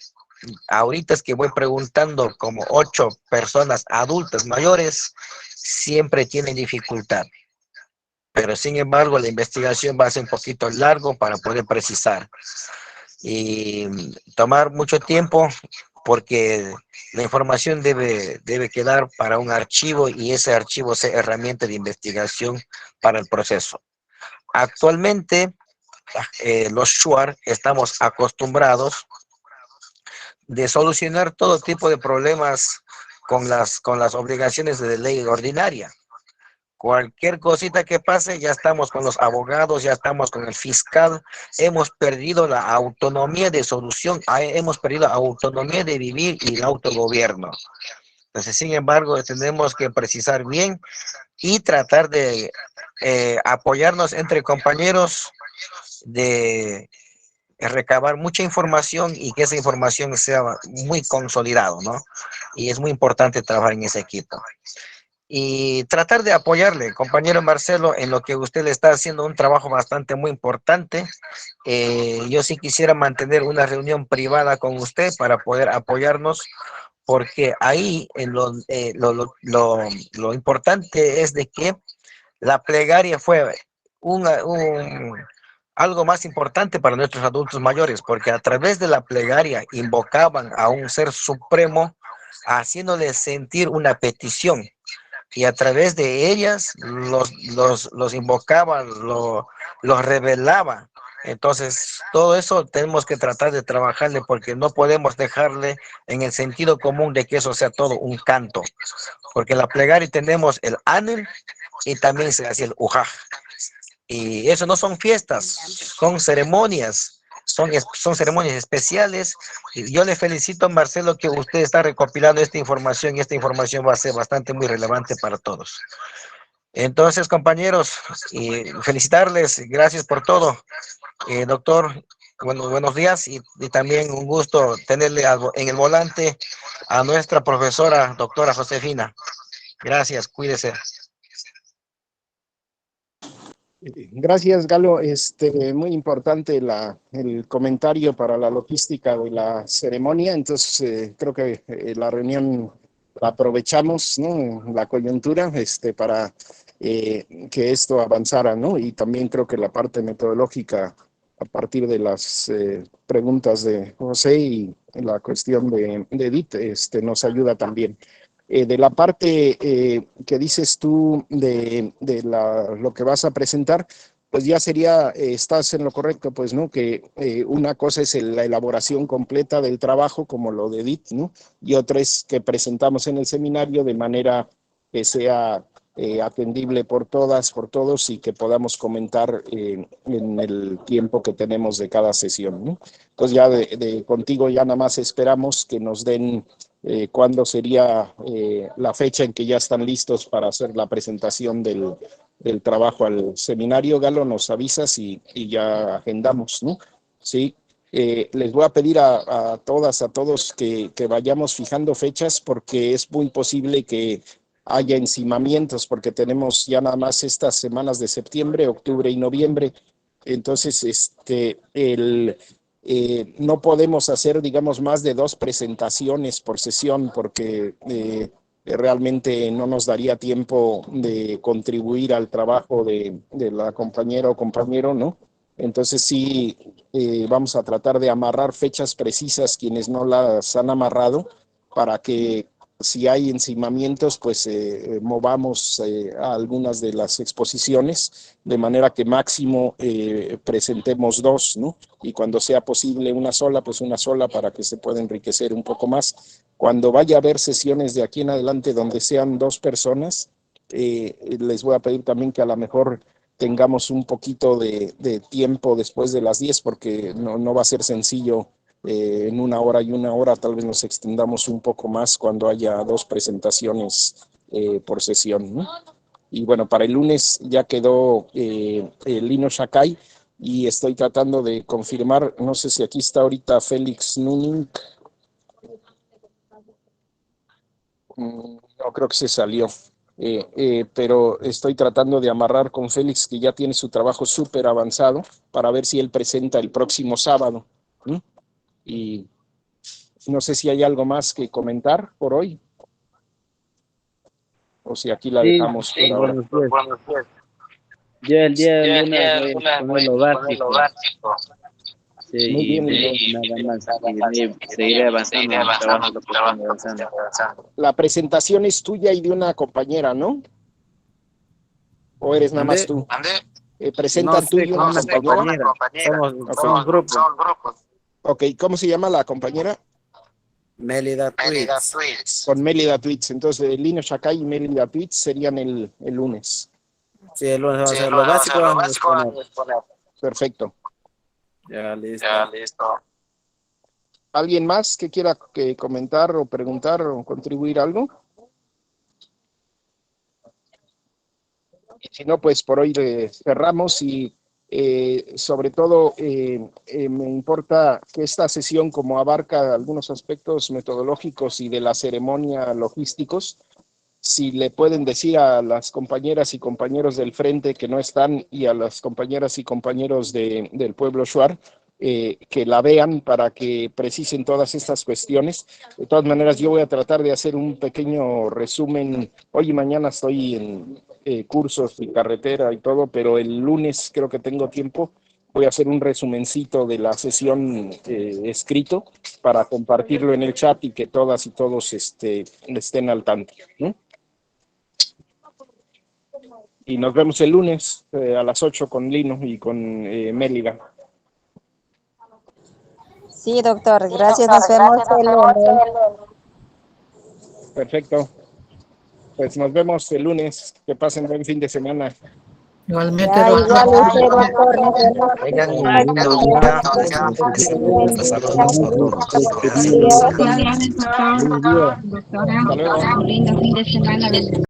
Ahorita es que voy preguntando como 8 personas adultas mayores, siempre tienen dificultad. Pero sin embargo, la investigación va a ser un poquito largo para poder precisar. Y tomar mucho tiempo porque la información debe quedar para un archivo y ese archivo sea herramienta de investigación para el proceso. Actualmente, los Shuar estamos acostumbrados de solucionar todo tipo de problemas con las obligaciones de ley ordinaria. Cualquier cosita que pase, ya estamos con los abogados, ya estamos con el fiscal. Hemos perdido la autonomía de solución, hemos perdido la autonomía de vivir y el autogobierno. Entonces, sin embargo, tenemos que precisar bien y tratar de apoyarnos entre compañeros, de recabar mucha información y que esa información sea muy consolidado, ¿no? Y es muy importante trabajar en ese equipo. Y tratar de apoyarle, compañero Marcelo, en lo que usted le está haciendo un trabajo bastante muy importante. Yo sí quisiera mantener una reunión privada con usted para poder apoyarnos, porque ahí lo importante es de que la plegaria fue algo más importante para nuestros adultos mayores, porque a través de la plegaria invocaban a un ser supremo, haciéndoles sentir una petición, y a través de ellas los invocaban, los revelaban. Entonces, todo eso tenemos que tratar de trabajarle, porque no podemos dejarle en el sentido común de que eso sea todo un canto, porque en la plegaria tenemos el anil y también se hace el ujaj. Y eso no son fiestas, son ceremonias, son ceremonias especiales. Y yo le felicito, Marcelo, que usted está recopilando esta información, y esta información va a ser bastante muy relevante para todos. Entonces, compañeros, felicitarles, gracias por todo. Doctor, buenos días, y también un gusto tenerle en el volante a nuestra profesora, doctora Josefina. Gracias, cuídese. Gracias, Galo. Muy importante el comentario para la logística de la ceremonia. Entonces, creo que la reunión la aprovechamos, ¿no? La coyuntura, para que esto avanzara, ¿no? Y también creo que la parte metodológica, a partir de las preguntas de José y la cuestión de Edith, nos ayuda también. De la parte que dices tú de lo que vas a presentar, pues ya sería, estás en lo correcto, pues, ¿no? Que una cosa es la elaboración completa del trabajo, como lo de Edith, ¿no? Y otra es que presentamos en el seminario de manera que sea atendible por todas, por todos, y que podamos comentar en el tiempo que tenemos de cada sesión, ¿no? Entonces ya contigo ya nada más esperamos que nos den cuándo sería la fecha en que ya están listos para hacer la presentación del trabajo al seminario. Galo, nos avisas y ya agendamos, ¿no? Sí. Les voy a pedir a todas, a todos que vayamos fijando fechas, porque es muy posible que haya encimamientos, porque tenemos ya nada más estas semanas de septiembre, octubre y noviembre. Entonces, no podemos hacer, digamos, más de 2 presentaciones por sesión, porque realmente no nos daría tiempo de contribuir al trabajo de la compañera o compañero, ¿no? Entonces sí, vamos a tratar de amarrar fechas precisas quienes no las han amarrado, para que si hay encimamientos, pues movamos a algunas de las exposiciones, de manera que máximo presentemos 2, ¿no? Y cuando sea posible una sola, pues una sola, para que se pueda enriquecer un poco más. Cuando vaya a haber sesiones de aquí en adelante donde sean 2 personas, les voy a pedir también que a lo mejor tengamos un poquito de tiempo después de las 10, porque no va a ser sencillo en 1 hora y 1 hora, tal vez nos extendamos un poco más cuando haya 2 presentaciones por sesión, ¿no? Y bueno, para el lunes ya quedó Lino Shakai, y estoy tratando de confirmar, no sé si aquí está ahorita Félix Nuning. No, creo que se salió. Pero estoy tratando de amarrar con Félix, que ya tiene su trabajo súper avanzado, para ver si él presenta el próximo sábado, ¿no? Y no sé si hay algo más que comentar por hoy, o si aquí la dejamos por ahora. Buenos días. Yo el día de lunes voy a poner lo básico. Sí, Muy bien, y nada más. Y seguiré avanzando en el trabajo. La presentación es tuya y de una compañera, ¿no? ¿O eres nada más tú? ¿Presentan tú y una compañera? Somos grupos. Ok, ¿cómo se llama la compañera? Mélida Tweets. Con Mélida Tweets. Entonces, Lino Shakai y Mélida Tweets serían el lunes. Sí, el lunes vamos a hacer lo básico. Perfecto. Ya listo. ¿Alguien más que quiera comentar o preguntar o contribuir algo? Y si no, pues por hoy cerramos, y sobre todo me importa que esta sesión, como abarca algunos aspectos metodológicos y de la ceremonia logísticos, si le pueden decir a las compañeras y compañeros del frente que no están, y a las compañeras y compañeros del pueblo Shuar, que la vean para que precisen todas estas cuestiones. De todas maneras, yo voy a tratar de hacer un pequeño resumen. Hoy y mañana estoy en cursos y carretera y todo, pero el lunes creo que tengo tiempo. Voy a hacer un resumencito de la sesión escrito, para compartirlo en el chat y que todas y todos estén al tanto, ¿no? Y nos vemos el lunes a las 8 con Lino y con Mélida. Sí, doctor. Gracias. Nos vemos el lunes. Perfecto. Pues nos vemos el lunes. Que pasen buen fin de semana. Igualmente, Tengan un lindo día. Saludos a todos. Hasta luego. Lindo fin de semana.